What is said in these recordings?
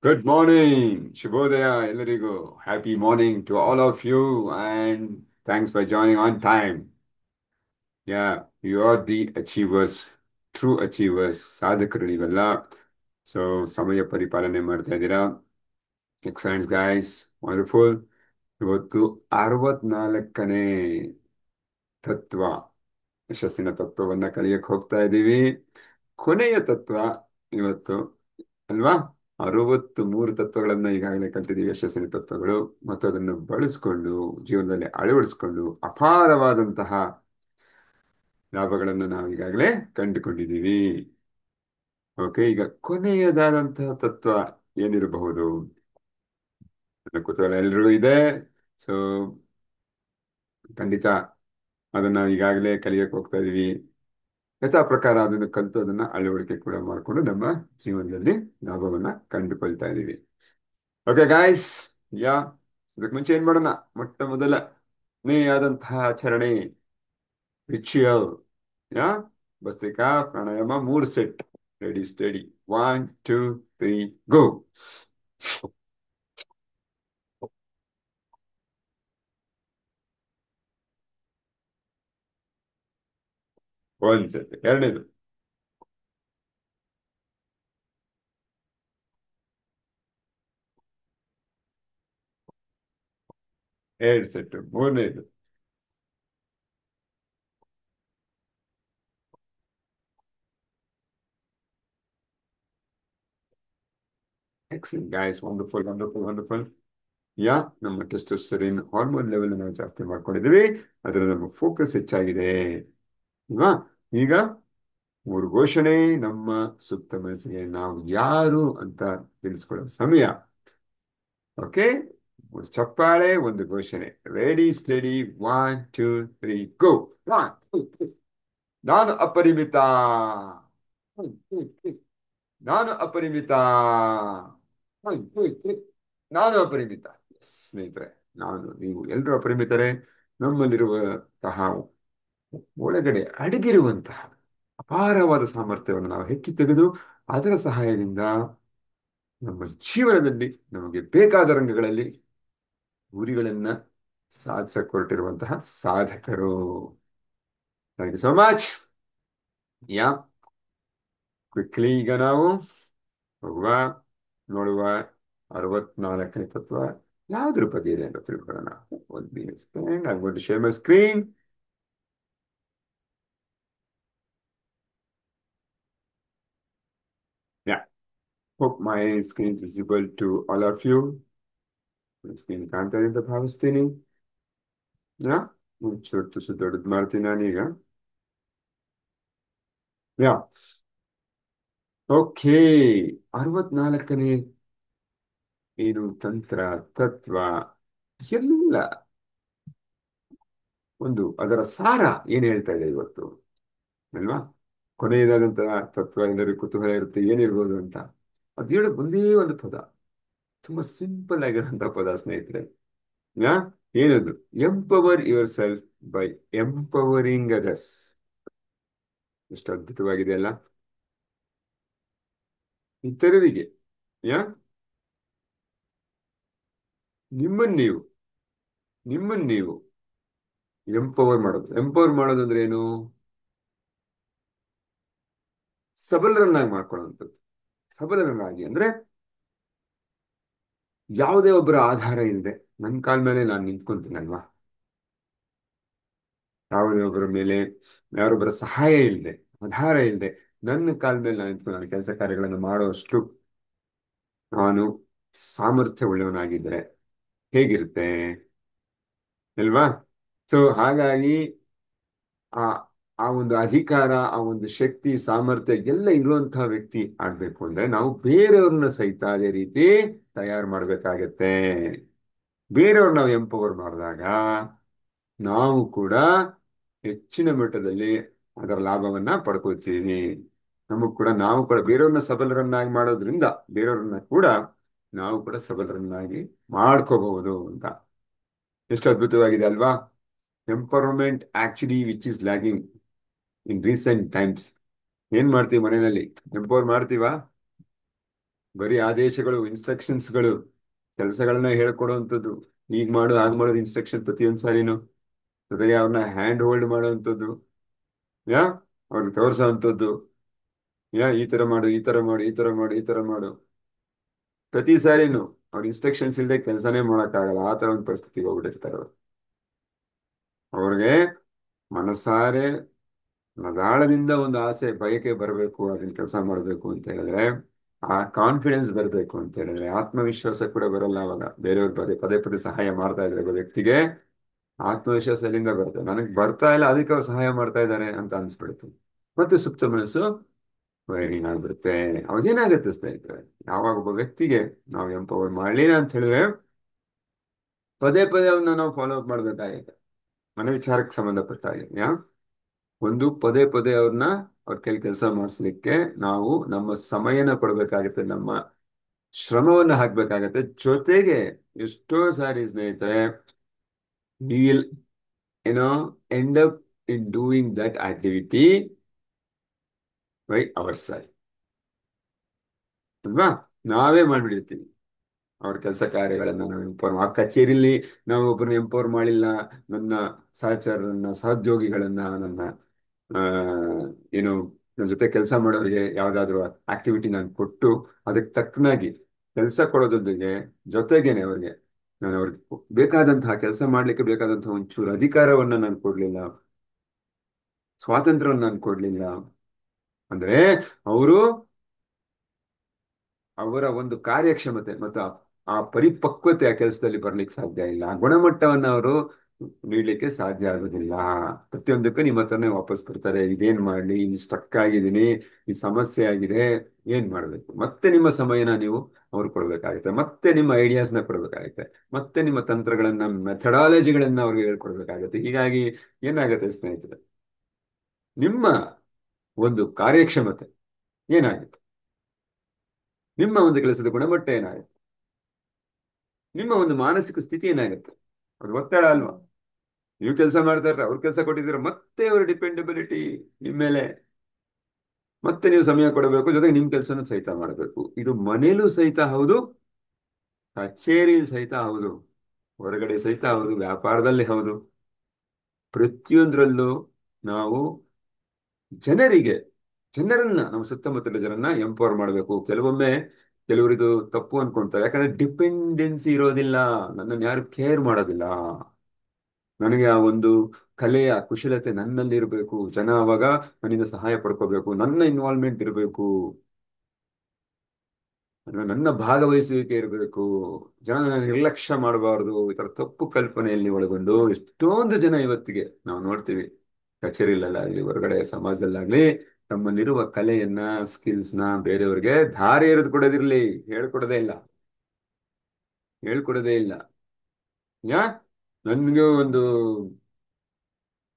Good morning, Shubhodaya, Elarigo. Happy morning to all of you, and thanks for joining on time. Yeah, you are the achievers, true achievers, ಸಾಧಕರು ನೀವೆಲ್ಲ. So ಸಮಯ ಪರಿಪಾಲನೆ ಮಾಡ್ತಾ ಇದ್ದೀರಾ. Excellent guys, wonderful. ಇವತ್ತು 64ನೇ ತತ್ವ, ಯಶಸ್ಸಿನ ತತ್ವವನ್ನ ಕಲಿಯಕ್ಕೆ ಹೋಗ್ತಾ ಇದ್ದೀವಿ. ಕೊನೆಯ ತತ್ವ ಇವತ್ತು, ಅಲ್ವಾ? 63 ತತ್ವಗಳನ್ನ ಈಗಾಗಲೇ ಕಲ್ತಿದ್ದೀವಿ, ಯಶಸ್ಸಿನ ತತ್ವಗಳು. ಮತ್ತು ಅದನ್ನು ಬಳಸ್ಕೊಂಡು ಜೀವನದಲ್ಲಿ ಅಳವಡಿಸ್ಕೊಂಡು ಅಪಾರವಾದಂತಹ ಲಾಭಗಳನ್ನು ನಾವು ಈಗಾಗಲೇ ಕಂಡುಕೊಂಡಿದ್ದೀವಿ. ಓಕೆ, ಈಗ ಕೊನೆಯದಾದಂತಹ ತತ್ವ ಏನಿರಬಹುದು? ನನ್ನ ಕುತೂಹಲ ಎಲ್ರಿಗೂ ಇದೆ. ಸೊ ಖಂಡಿತ ಅದನ್ನ ಈಗಾಗಲೇ ಕಲಿಯಕ್ಕೆ ಹೋಗ್ತಾ ಇದೀವಿ. ಯಥಾ ಪ್ರಕಾರ ಅದನ್ನು ಕಲಿತು ಅದನ್ನ ಅಳವಡಿಕೆ ಕೂಡ ಮಾಡಿಕೊಂಡು ನಮ್ಮ ಜೀವನದಲ್ಲಿ ಲಾಭವನ್ನ ಕಂಡುಕೊಳ್ತಾ ಇದೀವಿ. ಓಕೆ ಗಾಯ್ಸ್, ಯಾ ಇದಕ್ಕೆ ಮುಂಚೆ ಏನ್ ಮಾಡೋಣ? ಮೊಟ್ಟ ಮೊದಲನೇ ಆದಂತಹ ಆಚರಣೆ, ritual. Yeah bhastrika pranayama 3 set. Ready steady, 1 2 3 go. ಒಂದ್ ಸೆಟ್, ಎರಡನೇದು, 2 ಸೆಟ್, ಮೂರನೇದು, 'excellent guys, wonderful wonderful wonderful'. Yeah ನಮ್ಮ ಟೆಸ್ಟೋಸ್ಟೆರೋನ್ ಹಾರ್ಮೋನ್ ಲೆವೆಲ್ ನಾವು ಜಾಸ್ತಿ ಮಾಡ್ಕೊಂಡಿದ್ದೀವಿ. ಅದರ ನಮ್ಮ ಫೋಕಸ್ ಹೆಚ್ಚಾಗಿದೆ ಅಲ್ವಾ? ಈಗ 3 ಘೋಷಣೆ, ನಮ್ಮ ಸುಪ್ತ ಮನಸ್ಸಿಗೆ ನಾವು ಯಾರು ಅಂತ ತಿಳಿಸ್ಕೊಳ್ಳೋ ಸಮಯ. ಓಕೆ, 3 ಚಪ್ಪಾಳೆ, 1 ಘೋಷಣೆ. ರೆಡಿ ಸ್ಟಡಿ, 1 2 3 ಗೋ. ನಾನು ಅಪರಿಮಿತ. ನಾನು ಅಪರಿಮಿತ. ನಾನು ಅಪರಿಮಿತ. ಸ್ನೇಹಿತರೆ, ನಾನು, ನೀವು ಎಲ್ಲರೂ ಅಪರಿಮಿತರೇ. ನಮ್ಮಲ್ಲಿರುವಂತಹ ಒಳಗಡೆ ಅಡಗಿರುವಂತಹ ಅಪಾರವಾದ ಸಾಮರ್ಥ್ಯವನ್ನು ನಾವು ಹೆಕ್ಕಿ ತೆಗೆದು ಅದರ ಸಹಾಯದಿಂದ ನಮ್ಮ ಜೀವನದಲ್ಲಿ ನಮಗೆ ಬೇಕಾದ ರಂಗಗಳಲ್ಲಿ ಗುರಿಗಳನ್ನ ಸಾಧಿಸಕ್ಕೆ ಹೊರಟಿರುವಂತಹ ಸಾಧಕರು. Thank you so much. Yeah quickly ಈಗ ನಾವು ಹೋಗುವ, ನೋಡುವ 64ನೇ ತತ್ವ ಯಾವ್ದ್ರ ಬಗ್ಗೆ ಇದೆ ಅಂತ ತಿಳ್ಕೊಳ್ಳೋಣ. I'm going to share my screen. Yeah, hope my screen is visible to all of you. Screen ಕಾಣ್ತಾ ಇದೆ ಅಂತ ಭಾವಿಸ್ತೀನಿ. ಯಾ ಚೊಟ್ಟು ಸುದ್ದೊಡ್ಡದು ಮಾಡ್ತೀನಿ ನಾನೀಗ. ಯಾ ಓಕೆ, 64ನೇ ಏನು ತಂತ್ರ, ತತ್ವ, ಎಲ್ಲ ಒಂದು ಅದರ ಸಾರ ಏನ್ ಹೇಳ್ತಾ ಇದೆ ಇವತ್ತು, ಅಲ್ವಾ? ಕೊನೆಯದಾದಂತಹ ತತ್ವ ಎಲ್ಲರಿಗೂ ಕುತೂಹಲ ಇರುತ್ತೆ, ಏನಿರ್ಬೋದು ಅಂತ. ಅದು ಹೇಳೋದು ಒಂದೇ ಒಂದು ಪದ, ತುಂಬಾ ಸಿಂಪಲ್ ಆಗಿರೋಂಥ ಪದ ಸ್ನೇಹಿತರೆ. ಯಾ ಏನದು? Empower your self by empowering others. ಎಷ್ಟು ಅದ್ಭುತವಾಗಿದೆ ಅಲ್ಲ? ಇತರರಿಗೆ, ಯಾ ನಿಮ್ಮನ್ನು ನೀವು ನಿಮ್ಮನ್ನು ನೀವು ಎಂಪವರ್ ಮಾಡೋದು. ಎಂಪವರ್ ಮಾಡೋದು ಅಂದ್ರೆ ಏನು? ಸಬಲರನ್ನಾಗಿ ಮಾಡ್ಕೊಳ್ಳುವಂಥದ್ದು. ಸಬಲರನ್ನಾಗಿ ಅಂದ್ರೆ ಯಾವುದೇ ಒಬ್ಬರ ಆಧಾರ ಇಲ್ಲದೆ ನನ್ನ ಕಾಲ ಮೇಲೆ ನಾನು ನಿಂತ್ಕೊಂತೀನಲ್ವಾ? ಯಾವುದೇ ಒಬ್ಬರ ಮೇಲೆ, ಯಾರೊಬ್ಬರ ಸಹಾಯ ಇಲ್ಲದೆ, ಆಧಾರ ಇಲ್ಲದೆ ನನ್ನ ಕಾಲ ಮೇಲೆ ನಾನು ನಿಂತ್ಕೊಂಡು ನನ್ನ ಕೆಲಸ ಕಾರ್ಯಗಳನ್ನು ಮಾಡುವಷ್ಟು ನಾನು ಸಾಮರ್ಥ್ಯ ಉಳ್ಳವನಾಗಿದ್ದರೆ ಹೇಗಿರುತ್ತೆ, ಅಲ್ವಾ? ಸೊ ಹಾಗಾಗಿ ಆ ಆ ಒಂದು ಅಧಿಕಾರ, ಆ ಒಂದು ಶಕ್ತಿ, ಸಾಮರ್ಥ್ಯ ಎಲ್ಲ ಇರುವಂತಹ ವ್ಯಕ್ತಿ ಆಗ್ಬೇಕು ಅಂದ್ರೆ ನಾವು ಬೇರೆಯವ್ರನ್ನ ಸಹಿತ ಅದೇ ರೀತಿ ತಯಾರು ಮಾಡ್ಬೇಕಾಗತ್ತೆ. ಬೇರೆಯವ್ರು ನಾವು ಎಂಪವರ್ ಮಾಡಿದಾಗ ನಾವು ಕೂಡ ಹೆಚ್ಚಿನ ಮಟ್ಟದಲ್ಲಿ ಅದರ ಲಾಭವನ್ನ ಪಡ್ಕೊಳ್ತೀವಿ. ನಮಗ್ ಕೂಡ, ನಾವು ಕೂಡ ಬೇರೆಯವ್ರನ್ನ ಸಬಲರನ್ನಾಗಿ ಮಾಡೋದ್ರಿಂದ ಬೇರೆಯವ್ರನ್ನ ಕೂಡ ನಾವು ಕೂಡ ಸಬಲರನ್ನಾಗಿ ಮಾಡ್ಕೋಬಹುದು ಅಂತ. ಎಷ್ಟು ಅದ್ಭುತವಾಗಿದೆ ಅಲ್ವಾ? Empowerment actually which is lagging in recent times. ಏನ್ ಮಾಡ್ತೀವಿ ಮನೆಯಲ್ಲಿ? ಎಂಪವರ್ ಮಾಡ್ತೀವಾ? ಬರೀ ಆದೇಶಗಳು, ಇನ್ಸ್ಟ್ರಕ್ಷನ್ಸ್ಗಳು, ಕೆಲಸಗಳನ್ನ ಹೇಳ್ಕೊಡುವಂಥದ್ದು. ಈಗ ಮಾಡು ಹಾಗೆ ಮಾಡೋದು ಇನ್ಸ್ಟ್ರಕ್ಷನ್ ಪ್ರತಿಯೊಂದು ಸಾರಿನು. ಜೊತೆಗೆ ಅವ್ರನ್ನ ಹ್ಯಾಂಡ್ ಹೋಲ್ಡ್ ಮಾಡುವಂಥದ್ದು, ಯಾ ಅವ್ರಿಗೆ ತೋರಿಸೋವಂಥದ್ದು, ಈ ತರ ಮಾಡು, ಈ ತರ ಮಾಡು, ಈ ತರ ಮಾಡು, ಈ ತರ ಮಾಡು. ಪ್ರತಿ ಸಾರಿನು ಅವ್ರ ಇನ್ಸ್ಟ್ರಕ್ಷನ್ಸ್ ಇಲ್ಲದೆ ಕೆಲಸನೇ ಮಾಡೋಕ್ಕಾಗಲ್ಲ, ಆ ತರ ಒಂದು ಪರಿಸ್ಥಿತಿಗೆ ಹೋಗ್ಬಿಟ್ಟಿರ್ತಾರೆ ಅವರು. ಅವ್ರಿಗೆ ಮನಸಾರೆ ನಗಾಳದಿಂದ ಒಂದು ಆಸೆ ಬಯಕೆ ಬರಬೇಕು, ಅದನ್ನ ಕೆಲಸ ಮಾಡಬೇಕು ಅಂತ ಹೇಳಿದ್ರೆ, ಆ ಕಾನ್ಫಿಡೆನ್ಸ್ ಬರಬೇಕು ಅಂತ ಹೇಳಿದ್ರೆ, ಆತ್ಮವಿಶ್ವಾಸ ಕೂಡ ಬರಲ್ಲ ಅವಾಗ. ಬೇರೆಯವ್ರು ಪದೇ ಪದೇ ಪದೇ ಸಹಾಯ ಮಾಡ್ತಾ ಇದ್ರೆ ಒಬ್ಬ ವ್ಯಕ್ತಿಗೆ ಆತ್ಮವಿಶ್ವಾಸ ಎಲ್ಲಿಂದ ಬರುತ್ತೆ? ನನಗೆ ಬರ್ತಾ ಇಲ್ಲ, ಅದಕ್ಕೆ ಅವ್ರು ಸಹಾಯ ಮಾಡ್ತಾ ಇದ್ದಾರೆ ಅಂತ ಅನ್ಸ್ಬಿಡುತ್ತೆ. ಮತ್ತೆ ಸುಪ್ತ ಮನಸ್ಸು ವೈರಿಂಗ್ ಆಗ್ಬಿಡುತ್ತೆ. ಅವಾಗ ಏನಾಗುತ್ತೆ ಸ್ನೇಹಿತರೆ, ಯಾವಾಗ ಒಬ್ಬ ವ್ಯಕ್ತಿಗೆ ನಾವು ಎಂಪವರ್ ಮಾಡಲಿಲ್ಲ ಅಂತ ಹೇಳಿದ್ರೆ ಪದೇ ಪದೇ ಅವನ್ನ ನಾವು ಫಾಲೋ ಅಪ್ ಮಾಡ್ಬೇಕಾಗಿದೆ. ಮನೆ ವಿಚಾರಕ್ಕೆ ಸಂಬಂಧಪಟ್ಟ ಹಾಗೆ ಒಂದು ಪದೇ ಪದೇ ಅವ್ರ ಕೆಲಸ ಮಾಡಿಸ್ಲಿಕ್ಕೆ ನಾವು ನಮ್ಮ ಸಮಯನ ಕೊಡ್ಬೇಕಾಗತ್ತೆ, ನಮ್ಮ ಶ್ರಮವನ್ನ ಹಾಕ್ಬೇಕಾಗತ್ತೆ. ಜೊತೆಗೆ ಎಷ್ಟೋ ಸಾರಿ ಸ್ನೇಹಿತರೆ, ವಿ ವಿಲ್ ಏನೋ end up in doing that activity by our side ಅಲ್ವಾ. ನಾವೇ ಮಾಡ್ಬಿಡಿರ್ತೀವಿ ಅವ್ರ ಕೆಲಸ ಕಾರ್ಯಗಳನ್ನ. ನಾವು ಆ ಕಚೇರಿಲಿ ನಾವು ಒಬ್ಬರನ್ನ ಎಂಪವರ್ ಮಾಡಿಲ್ಲ, ನನ್ನ ಸಹಚರರನ್ನ, ಸಹೋದ್ಯೋಗಿಗಳನ್ನ, ನನ್ನ ಆ ಏನು ನನ್ನ ಜೊತೆ ಕೆಲಸ ಮಾಡೋರಿಗೆ ಯಾವ್ದಾದ್ರು ಆಕ್ಟಿವಿಟಿ ನಾನು ಕೊಟ್ಟು ಅದಕ್ಕೆ ತಕ್ಕನಾಗಿ ಕೆಲಸ ಕೊಡೋದೊಂದಿಗೆ ಜೊತೆಗೇನೆ ನಾನು ಅವ್ರಿಗೆ ಬೇಕಾದಂತಹ ಕೆಲಸ ಮಾಡ್ಲಿಕ್ಕೆ ಬೇಕಾದಂತಹ ಒಂಚೂರು ಅಧಿಕಾರವನ್ನ ನಾನು ಕೊಡ್ಲಿಲ್ಲ, ಸ್ವಾತಂತ್ರ್ಯವನ್ನು ನಾನು ಕೊಡ್ಲಿಲ್ಲ ಅಂದ್ರೆ ಅವರು ಅವರ ಒಂದು ಕಾರ್ಯಕ್ಷಮತೆ ಮತ್ತು ಆ ಪರಿಪಕ್ವತೆ ಆ ಕೆಲಸದಲ್ಲಿ ಬರ್ಲಿಕ್ಕೆ ಸಾಧ್ಯ ಇಲ್ಲ, ಆ ಗುಣಮಟ್ಟವನ್ನ ಅವರು ನೀಡ್ಲಿಕ್ಕೆ ಸಾಧ್ಯ ಆಗುದಿಲ್ಲ. ಪ್ರತಿಯೊಂದಕ್ಕೂ ನಿಮ್ಮ ಹತ್ರನೇ ವಾಪಸ್ ಬರ್ತಾರೆ. ಇದೇನ್ ಮಾಡ್ಲಿ, ಇಲ್ಲಿ ಸ್ಟಕ್ ಆಗಿದ್ದೀನಿ, ಈ ಸಮಸ್ಯೆ ಆಗಿದೆ, ಏನ್ ಮಾಡ್ಬೇಕು? ಮತ್ತೆ ನಿಮ್ಮ ಸಮಯನ ನೀವು ಅವ್ರು ಕೊಡ್ಬೇಕಾಗುತ್ತೆ, ಮತ್ತೆ ನಿಮ್ಮ ಐಡಿಯಾಸ್ನ ಕೊಡ್ಬೇಕಾಗುತ್ತೆ, ಮತ್ತೆ ನಿಮ್ಮ ತಂತ್ರಗಳನ್ನ, ಮೆಥಡಾಲಜಿಗಳನ್ನ ಅವ್ರಿಗೆ ಹೇಳ್ಕೊಡ್ಬೇಕಾಗತ್ತೆ. ಹೀಗಾಗಿ ಏನಾಗುತ್ತೆ ಸ್ನೇಹಿತರೆ, ನಿಮ್ಮ ಒಂದು ಕಾರ್ಯಕ್ಷಮತೆ ಏನಾಗುತ್ತೆ, ನಿಮ್ಮ ಒಂದು ಕೆಲಸದ ಗುಣಮಟ್ಟ ಏನಾಗುತ್ತೆ, ನಿಮ್ಮ ಒಂದು ಮಾನಸಿಕ ಸ್ಥಿತಿ ಏನಾಗುತ್ತೆ? ಅದು ಒತ್ತಡ ಅಲ್ವಾ? ನೀವು ಕೆಲಸ ಮಾಡ್ತಾ ಇರ್ತಾರೆ, ಅವ್ರು ಕೆಲಸ ಕೊಟ್ಟಿದ್ದೀರ, ಮತ್ತೆ ಅವರ ಡಿಪೆಂಡಬಿಲಿಟಿ ನಿಮ್ಮ ಮೇಲೆ. ಮತ್ತೆ ನೀವು ಸಮಯ ಕೊಡಬೇಕು, ಜೊತೆಗೆ ನಿಮ್ ಕೆಲಸನೂ ಸಹಿತ ಮಾಡಬೇಕು. ಇದು ಮನೇಲೂ ಸಹಿತ ಹೌದು, ಕಚೇರಿ ಸಹಿತ ಹೌದು, ಹೊರಗಡೆ ಸಹಿತ ಹೌದು, ವ್ಯಾಪಾರದಲ್ಲಿ ಹೌದು. ಪ್ರತಿಯೊಂದರಲ್ಲೂ ನಾವು ಜನರಿಗೆ ಜನರನ್ನ, ನಮ್ಮ ಸುತ್ತಮುತ್ತಲ ಜನರನ್ನ ಎಂಪವರ್ ಮಾಡಬೇಕು. ಕೆಲವರು ಇದು ತಪ್ಪು ಅನ್ಕೊಂತಾರೆ, ಯಾಕಂದ್ರೆ ಡಿಪೆಂಡೆನ್ಸಿ ಇರೋದಿಲ್ಲ, ನನ್ನನ್ನು ಯಾರು ಕೇರ್ ಮಾಡೋದಿಲ್ಲ. ನನಗೆ ಆ ಒಂದು ಕಲೆಯ ಕುಶಲತೆ ನನ್ನಲ್ಲಿ ಇರಬೇಕು, ಜನ ಅವಾಗ ನನ್ನಿಂದ ಸಹಾಯ ಪಡ್ಕೋಬೇಕು, ನನ್ನ ಇನ್ವಾಲ್ವ್ಮೆಂಟ್ ಇರಬೇಕು, ನನ್ನ ಭಾಗವಹಿಸುವಿಕೆ ಇರಬೇಕು, ಜನ ನನ್ನ ನಿರ್ಲಕ್ಷ್ಯ ಮಾಡಬಾರ್ದು. ಈ ತರ ತಪ್ಪು ಕಲ್ಪನೆಯಲ್ಲಿ ಒಳಗೊಂಡು ಎಷ್ಟೊಂದು ಜನ ಇವತ್ತಿಗೆ ನಾವು ನೋಡ್ತೀವಿ, ಕಚೇರಿಲಲ್ಲಾಗ್ಲಿ ಹೊರಗಡೆ ಸಮಾಜದಲ್ಲಾಗ್ಲಿ, ತಮ್ಮಲ್ಲಿರುವ ಕಲೆಯನ್ನ, ಸ್ಕಿಲ್ಸ್ನ ಬೇರೆಯವ್ರಿಗೆ ಧಾರೆ ಎರೆದು ಕೊಡೋದಿರ್ಲಿ, ಹೇಳ್ಕೊಡೋದೇ ಇಲ್ಲ, ಹೇಳ್ಕೊಡೋದೇ ಇಲ್ಲ. ಯಾ ನನ್ಗೂ ಒಂದು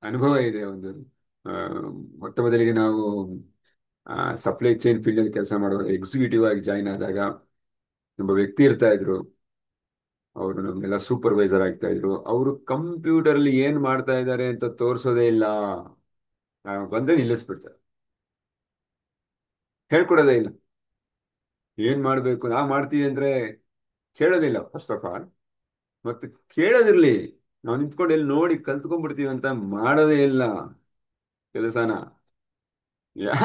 ಅನುಭವ ಇದೆ. ಆ, ಮೊಟ್ಟ ಮೊದಲಿಗೆ ನಾವು ಸಪ್ಲೈ ಚೈನ್ ಫೀಲ್ಡ್ ಅಲ್ಲಿ ಕೆಲಸ ಮಾಡುವಾಗ ಎಕ್ಸಿಕ್ಯೂಟಿವ್ ಆಗಿ ಜಾಯ್ನ್ ಆದಾಗ ಒಬ್ಬ ವ್ಯಕ್ತಿ ಇರ್ತಾ ಇದ್ರು. ಅವರು ನಮ್ಗೆಲ್ಲ ಸೂಪರ್ವೈಸರ್ ಆಗ್ತಾ ಇದ್ರು. ಅವರು ಕಂಪ್ಯೂಟರ್ ಅಲ್ಲಿ ಏನ್ ಮಾಡ್ತಾ ಇದ್ದಾರೆ ಅಂತ ತೋರಿಸೋದೇ ಇಲ್ಲ, ಬಂದ್ರೆ ನಿಲ್ಲಿಸ್ಬಿಡ್ತಾರೆ, ಹೇಳ್ಕೊಡೋದೇ ಇಲ್ಲ. ಏನ್ ಮಾಡ್ಬೇಕು ನಾವು ಮಾಡ್ತೀವಿ ಅಂದ್ರೆ ಕೇಳೋದಿಲ್ಲ ಫಸ್ಟ್ ಆಫ್ ಆಲ್. ಮತ್ತೆ ಕೇಳೋದಿರ್ಲಿ, ನಾವು ನಿಂತ್ಕೊಂಡು ಎಲ್ಲಿ ನೋಡಿ ಕಲ್ತ್ಕೊಂಡ್ಬಿಡ್ತೀವಿ ಅಂತ ಮಾಡೋದೇ ಇಲ್ಲ ಕೆಲಸನ. ಯಾ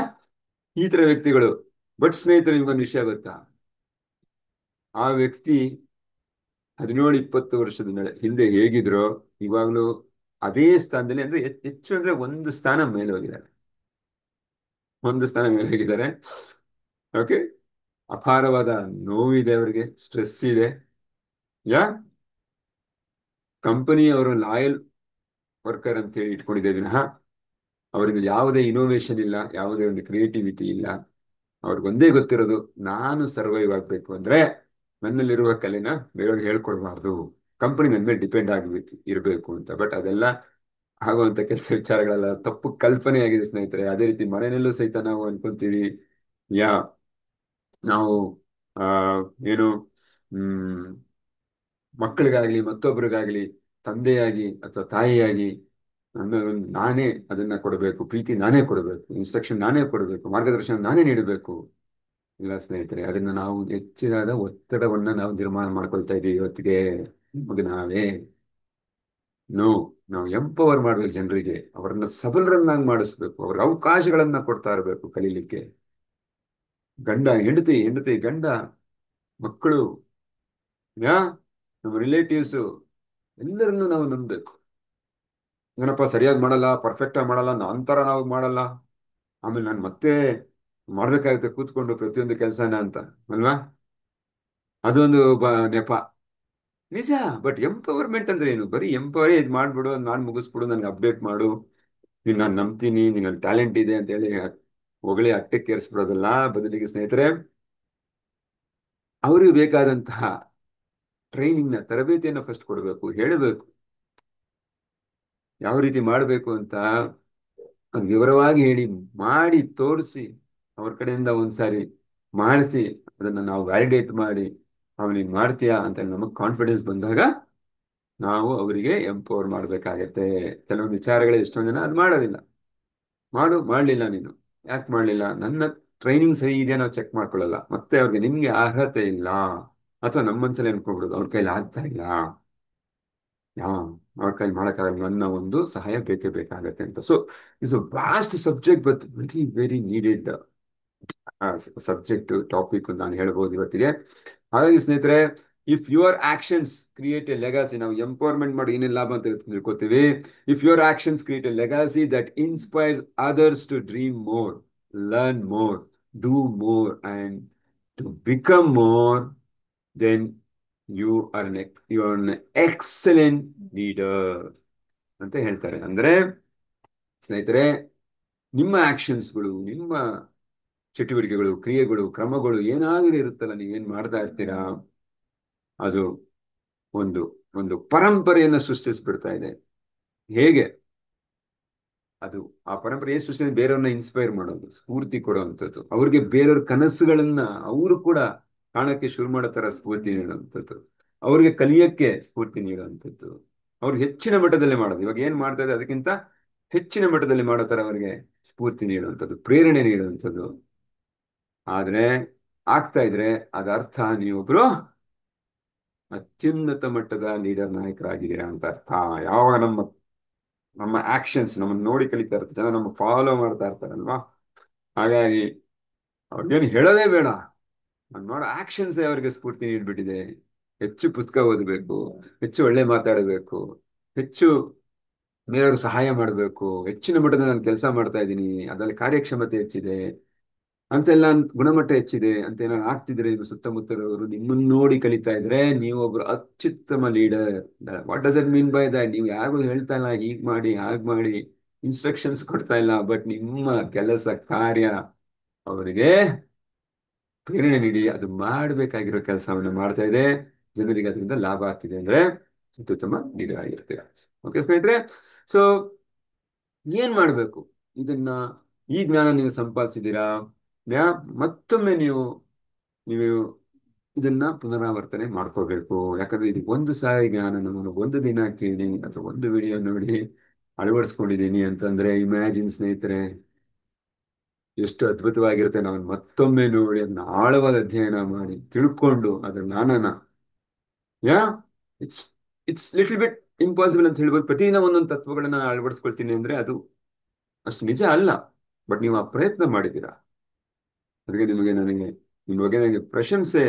ಈ ತರ ವ್ಯಕ್ತಿಗಳು. ಬಟ್ ಸ್ನೇಹಿತರು, ನಿಮ್ಗೊಂದು ವಿಷಯ ಗೊತ್ತಾ? ಆ ವ್ಯಕ್ತಿ 17-20 ವರ್ಷದ ಹಿಂದೆ ಹೇಗಿದ್ರೋ ಇವಾಗ್ಲೂ ಅದೇ ಸ್ಥಾನದಲ್ಲಿ, ಅಂದ್ರೆ ಹೆಚ್ಚು ಅಂದ್ರೆ ಒಂದು ಸ್ಥಾನ ಮೇಲೆ ಹೋಗಿದ್ದಾರೆ, ಒಂದು ಸ್ಥಾನ ಮೇಲೆ ಹೋಗಿದ್ದಾರೆ. ಓಕೆ, ಅಪಾರವಾದ ನೋವಿದೆ ಅವರಿಗೆ, ಸ್ಟ್ರೆಸ್ ಇದೆ. ಯಾ ಕಂಪನಿ ಅವರು ಲಾಯಲ್ ವರ್ಕರ್ ಅಂತ ಹೇಳಿ ಇಟ್ಕೊಂಡಿದ್ದೆ ವಿನಃ ಅವರಿಂದ ಯಾವುದೇ ಇನೋವೇಷನ್ ಇಲ್ಲ, ಯಾವುದೇ ಒಂದು ಕ್ರಿಯೇಟಿವಿಟಿ ಇಲ್ಲ. ಅವ್ರಿಗೊಂದೇ ಗೊತ್ತಿರೋದು, ನಾನು ಸರ್ವೈವ್ ಆಗ್ಬೇಕು ಅಂದ್ರೆ ನನ್ನಲ್ಲಿರುವ ಕಲೆನ ಬೇರೆಯವ್ರಿಗೆ ಹೇಳ್ಕೊಡ್ಬಾರ್ದು, ಕಂಪನಿ ನನ್ನ ಮೇಲೆ ಡಿಪೆಂಡ್ ಆಗ್ಬೇಕು ಇರಬೇಕು ಅಂತ. ಬಟ್ ಅದೆಲ್ಲ ಆಗುವಂತ ಕೆಲಸ ವಿಚಾರಗಳೆಲ್ಲ ತಪ್ಪು ಕಲ್ಪನೆ ಆಗಿದೆ ಸ್ನೇಹಿತರೆ. ಅದೇ ರೀತಿ ಮನೆಯಲ್ಲೂ ಸಹಿತ ನಾವು ಅನ್ಕೊಂತೀವಿ, ಯಾ ನಾವು ಆ ಏನು ಹ್ಮ್ ಮಕ್ಕಳಿಗಾಗ್ಲಿ ಮತ್ತೊಬ್ಬರಿಗಾಗ್ಲಿ ತಂದೆಯಾಗಿ ಅಥವಾ ತಾಯಿಯಾಗಿ ನಾನೇ ಅದನ್ನ ಕೊಡಬೇಕು, ಪ್ರೀತಿ ನಾನೇ ಕೊಡಬೇಕು, ಇನ್ಸ್ಟ್ರಕ್ಷನ್ ನಾನೇ ಕೊಡಬೇಕು, ಮಾರ್ಗದರ್ಶನ ನಾನೇ ನೀಡಬೇಕು. ಇಲ್ಲ ಸ್ನೇಹಿತರೆ, ಅದನ್ನ ನಾವು ಹೆಚ್ಚಿನಾದ ಒತ್ತಡವನ್ನ ನಾವು ನಿರ್ಮಾಣ ಮಾಡ್ಕೊಳ್ತಾ ಇದ್ದೀವಿ ಇವತ್ತಿಗೆ. ನಮಗೆ ನಾವೇ ನೋ, ನಾವು ಎಂಪವರ್ ಮಾಡ್ಬೇಕು ಜನರಿಗೆ, ಅವರನ್ನ ಸಬಲರನ್ನಾಗಿ ಮಾಡಿಸ್ಬೇಕು, ಅವ್ರ ಅವಕಾಶಗಳನ್ನ ಕೊಡ್ತಾ ಇರಬೇಕು ಕಲೀಲಿಕ್ಕೆ. ಗಂಡ ಹೆಂಡತಿ, ಹೆಂಡತಿ ಗಂಡ, ಮಕ್ಕಳು, ಯಾ ನಮ್ಮ ರಿಲೇಟಿವ್ಸು, ಎಲ್ಲರನ್ನೂ ನಾವು ನಂಬಬೇಕು. ಏನಪ್ಪ ಸರಿಯಾಗಿ ಮಾಡಲ್ಲ, ಪರ್ಫೆಕ್ಟ್ ಆಗಿ ಮಾಡಲ್ಲ, ನಾನ್ ತರ ನಾವು ಮಾಡಲ್ಲ, ಆಮೇಲೆ ನಾನು ಮತ್ತೆ ಮಾಡ್ಬೇಕಾಗುತ್ತೆ ಕೂತ್ಕೊಂಡು ಪ್ರತಿಯೊಂದು ಕೆಲಸನ ಅಂತ, ಅಲ್ವಾ? ಅದೊಂದು ನೆಪ. ನಿಜ. ಬಟ್ ಎಂಪವರ್ಮೆಂಟ್ ಅಂದ್ರೆ ಏನು? ಬರೀ ಎಂಪವರೇ ಇದು ಮಾಡ್ಬಿಡು, ನಾನು ಮುಗಿಸ್ಬಿಡು, ನನ್ಗೆ ಅಪ್ಡೇಟ್ ಮಾಡು, ನೀನ್ ನಾನು ನಂಬ್ತೀನಿ, ನಿನ್ನಲ್ಲಿ ಟ್ಯಾಲೆಂಟ್ ಇದೆ ಅಂತ ಹೇಳಿ ಹೊಗಳಿ ಅಟ್ಟಕ್ಕೆ ಏರಿಸ್ಬಿಡೋದಲ್ಲ. ಬದಲಿಗೆ ಸ್ನೇಹಿತರೆ, ಅವ್ರಿಗೆ ಬೇಕಾದಂತಹ ಟ್ರೈನಿಂಗ್ ನ ತರಬೇತಿಯನ್ನು ಫಸ್ಟ್ ಕೊಡಬೇಕು, ಹೇಳಬೇಕು ಯಾವ ರೀತಿ ಮಾಡಬೇಕು ಅಂತ. ಅದ್ ವಿವರವಾಗಿ ಹೇಳಿ, ಮಾಡಿ ತೋರಿಸಿ, ಅವ್ರ ಕಡೆಯಿಂದ ಒಂದ್ಸಾರಿ ಮಾಡಿಸಿ, ಅದನ್ನ ನಾವು ವ್ಯಾಲಿಡೇಟ್ ಮಾಡಿ, ನೀನ್ ಮಾಡ್ತೀಯಾ ಅಂತ ನಮಗ್ ಕಾನ್ಫಿಡೆನ್ಸ್ ಬಂದಾಗ ನಾವು ಅವರಿಗೆ ಎಂಪವರ್ ಮಾಡ್ಬೇಕಾಗತ್ತೆ. ಕೆಲವೊಂದು ವಿಚಾರಗಳೇ ಎಷ್ಟೊಂದು ಜನ ಅದು ಮಾಡೋದಿಲ್ಲ. ಮಾಡ್ಲಿಲ್ಲ ನೀನು, ಯಾಕೆ ಮಾಡ್ಲಿಲ್ಲ, ನನ್ನ ಟ್ರೈನಿಂಗ್ ಸರಿ ಇದೆಯಾ ನಾವು ಚೆಕ್ ಮಾಡ್ಕೊಳ್ಳಲ್ಲ, ಮತ್ತೆ ಅವ್ರಿಗೆ ನಿಮ್ಗೆ ಅರ್ಹತೆ ಇಲ್ಲ, ಅಥವಾ ನಮ್ಮ ಮನ್ಸಲ್ಲಿ ಅನ್ಕೊಂಡ್ಬಿಡೋದು ಅವ್ರ ಕೈಲಿ ಆಗ್ತಾ ಇಲ್ಲ, ಯಾ ಅವ್ರ ಕೈಲಿ ಮಾಡೋಕ್ಕಾಗಲ್ಲ, ನನ್ನ ಒಂದು ಸಹಾಯ ಬೇಕೇ ಬೇಕಾಗತ್ತೆ ಅಂತ. So is a vast subject, but very very needed subject topic ನಾನು ಹೇಳ್ಬೋದು ಇವತ್ತಿಗೆ. ಹಾಗಾಗಿ ಸ್ನೇಹಿತರೆ, if your actions create a legacy, ನಾವು ಎಂಪವರ್ಮೆಂಟ್ ಮಾಡಿ ಏನೇನು ಲಾಭ ಅಂತ ತಿಳ್ಕೊತೀವಿ. If your actions create a legacy that inspires others to dream more, learn more, do more and to become more, then you are an excellent leader ಅಂತ ಹೇಳ್ತಾರೆ. ಅಂದ್ರೆ ಸ್ನೇಹಿತರೆ, ನಿಮ್ಮ ಆಕ್ಷನ್ಸ್ಗಳು, ನಿಮ್ಮ ಚಟುವಟಿಕೆಗಳು, ಕ್ರಿಯೆಗಳು, ಕ್ರಮಗಳು ಏನಾದರೂ ಇರುತ್ತಲ್ಲ, ನೀವೇನ್ ಮಾಡ್ತಾ ಇರ್ತೀರಾ, ಅದು ಒಂದು ಒಂದು ಪರಂಪರೆಯನ್ನು ಸೃಷ್ಟಿಸ್ಬಿಡ್ತಾ ಇದೆ. ಹೇಗೆ ಅದು ಆ ಪರಂಪರೆ ಏನು ಸೃಷ್ಟಿ, ಬೇರೆಯವ್ರನ್ನ ಇನ್ಸ್ಪೈರ್ ಮಾಡೋದು, ಸ್ಫೂರ್ತಿ ಕೊಡುವಂಥದ್ದು, ಅವ್ರಿಗೆ ಬೇರೆಯವ್ರ ಕನಸುಗಳನ್ನ ಅವರು ಕೂಡ ಕಾಣಕ್ಕೆ ಶುರು ಮಾಡೋ ತರ ಸ್ಫೂರ್ತಿ ನೀಡುವಂಥದ್ದು, ಅವ್ರಿಗೆ ಕಲಿಯಕ್ಕೆ ಸ್ಫೂರ್ತಿ ನೀಡುವಂಥದ್ದು, ಅವ್ರು ಹೆಚ್ಚಿನ ಮಟ್ಟದಲ್ಲಿ ಮಾಡೋದು, ಇವಾಗ ಏನ್ ಮಾಡ್ತಾ ಇದೆ ಅದಕ್ಕಿಂತ ಹೆಚ್ಚಿನ ಮಟ್ಟದಲ್ಲಿ ಮಾಡೋ ತರ ಅವರಿಗೆ ಸ್ಫೂರ್ತಿ ನೀಡುವಂಥದ್ದು, ಪ್ರೇರಣೆ ನೀಡುವಂಥದ್ದು. ಆದ್ರೆ ಆಗ್ತಾ ಇದ್ರೆ ಅದರ್ಥ ನೀವೊಬ್ರು ಅತ್ಯುನ್ನತ ಮಟ್ಟದ ಲೀಡರ್, ನಾಯಕರಾಗಿದ್ದೀರಾ ಅಂತ ಅರ್ಥ. ಯಾವಾಗ ನಮ್ಮ ನಮ್ಮ ಆಕ್ಷನ್ಸ್ ನಮ್ಮನ್ನು ನೋಡಿ ಕಲಿತಾ ಇರ್ತಾರೆ, ಜನ ನಮ್ಮ ಫಾಲೋ ಮಾಡ್ತಾ ಇರ್ತಾರಲ್ವಾ, ಹಾಗಾಗಿ ಅವ್ರಿಗೇನು ಹೇಳೋದೇ ಬೇಡ, ನಾನು ಮಾಡೋ ಆಕ್ಷನ್ಸ್ ಅವ್ರಿಗೆ ಸ್ಫೂರ್ತಿ ನೀಡ್ಬಿಟ್ಟಿದೆ. ಹೆಚ್ಚು ಪುಸ್ತಕ ಓದಬೇಕು, ಹೆಚ್ಚು ಒಳ್ಳೆ ಮಾತಾಡಬೇಕು, ಹೆಚ್ಚು ಬೇರೆಯವ್ರಿಗೆ ಸಹಾಯ ಮಾಡಬೇಕು, ಹೆಚ್ಚಿನ ಮಟ್ಟದ ನಾನು ಕೆಲಸ ಮಾಡ್ತಾ ಇದ್ದೀನಿ, ಅದರಲ್ಲಿ ಕಾರ್ಯಕ್ಷಮತೆ ಹೆಚ್ಚಿದೆ ಅಂತೆಲ್ಲ, ಗುಣಮಟ್ಟ ಹೆಚ್ಚಿದೆ ಅಂತ ಏನಾದ್ರು ಆಗ್ತಿದ್ರೆ, ಇದು ಸುತ್ತಮುತ್ತಲವರು ನಿಮ್ಮನ್ನ ನೋಡಿ ಕಲಿತಾ ಇದ್ರೆ ನೀವೊಬ್ರು ಅತ್ಯುತ್ತಮ leader. What does it mean by that? ನೀವು ಯಾರಿಗೂ ಹೇಳ್ತಾ ಇಲ್ಲ ಹೀಗ್ ಮಾಡಿ ಹಾಗ್ ಮಾಡಿ, ಇನ್ಸ್ಟ್ರಕ್ಷನ್ಸ್ ಕೊಡ್ತಾ ಇಲ್ಲ, ಬಟ್ ನಿಮ್ಮ ಕೆಲಸ ಕಾರ್ಯ ಅವರಿಗೆ ಪ್ರೇರಣೆ ನೀಡಿ ಅದು ಮಾಡಬೇಕಾಗಿರೋ ಕೆಲಸವನ್ನು ಮಾಡ್ತಾ ಇದೆ, ಜನರಿಗೆ ಅದರಿಂದ ಲಾಭ ಆಗ್ತಿದೆ ಅಂದ್ರೆ ಅತ್ಯುತ್ತಮ ಲೀಡರ್ ಆಗಿರ್ತೀರ. ಓಕೆ ಸ್ನೇಹಿತರೆ, ಸೊ ಏನ್ ಮಾಡ್ಬೇಕು ಇದನ್ನ? ಈ ಜ್ಞಾನ ನೀವು ಸಂಪಾದಿಸಿದ್ದೀರಾ, ಮತ್ತೊಮ್ಮೆ ನೀವು ನೀವು ಇದನ್ನ ಪುನರಾವರ್ತನೆ ಮಾಡ್ಕೋಬೇಕು. ಯಾಕಂದ್ರೆ ಇದು ಒಂದು ಸಾರಿ ಜ್ಞಾನ ನಮ್ಮನ್ನು ಒಂದು ದಿನ ಕೇಳಿ ಅಥವಾ ಒಂದು ವಿಡಿಯೋ ನೋಡಿ ಅಳವಡಿಸ್ಕೊಂಡಿದ್ದೀನಿ ಅಂತಂದ್ರೆ, ಇಮ್ಯಾಜಿನ್ ಸ್ನೇಹಿತರೆ, ಎಷ್ಟು ಅದ್ಭುತವಾಗಿರುತ್ತೆ. ನಾವು ಮತ್ತೊಮ್ಮೆ ನೋಡಿ ಅದನ್ನ ಆಳವಾದ ಅಧ್ಯಯನ ಮಾಡಿ ತಿಳ್ಕೊಂಡು ಅದ್ರ ಜ್ಞಾನನ, yeah it's it's little bit impossible ಅಂತ ಹೇಳ್ಬೋದು. ಪ್ರತಿದಿನ ಒಂದೊಂದು ತತ್ವಗಳನ್ನ ನಾನು ಅಳವಡಿಸ್ಕೊಳ್ತೀನಿ ಅಂದ್ರೆ ಅದು ಅಷ್ಟು ನಿಜ ಅಲ್ಲ, ಬಟ್ ನೀವು ಆ ಪ್ರಯತ್ನ ಮಾಡಿದ್ದೀರಾ. ಅದಕ್ಕೆ ನಿಮ್ಮ ಬಗ್ಗೆ ನನಗೆ ಪ್ರಶಂಸೆ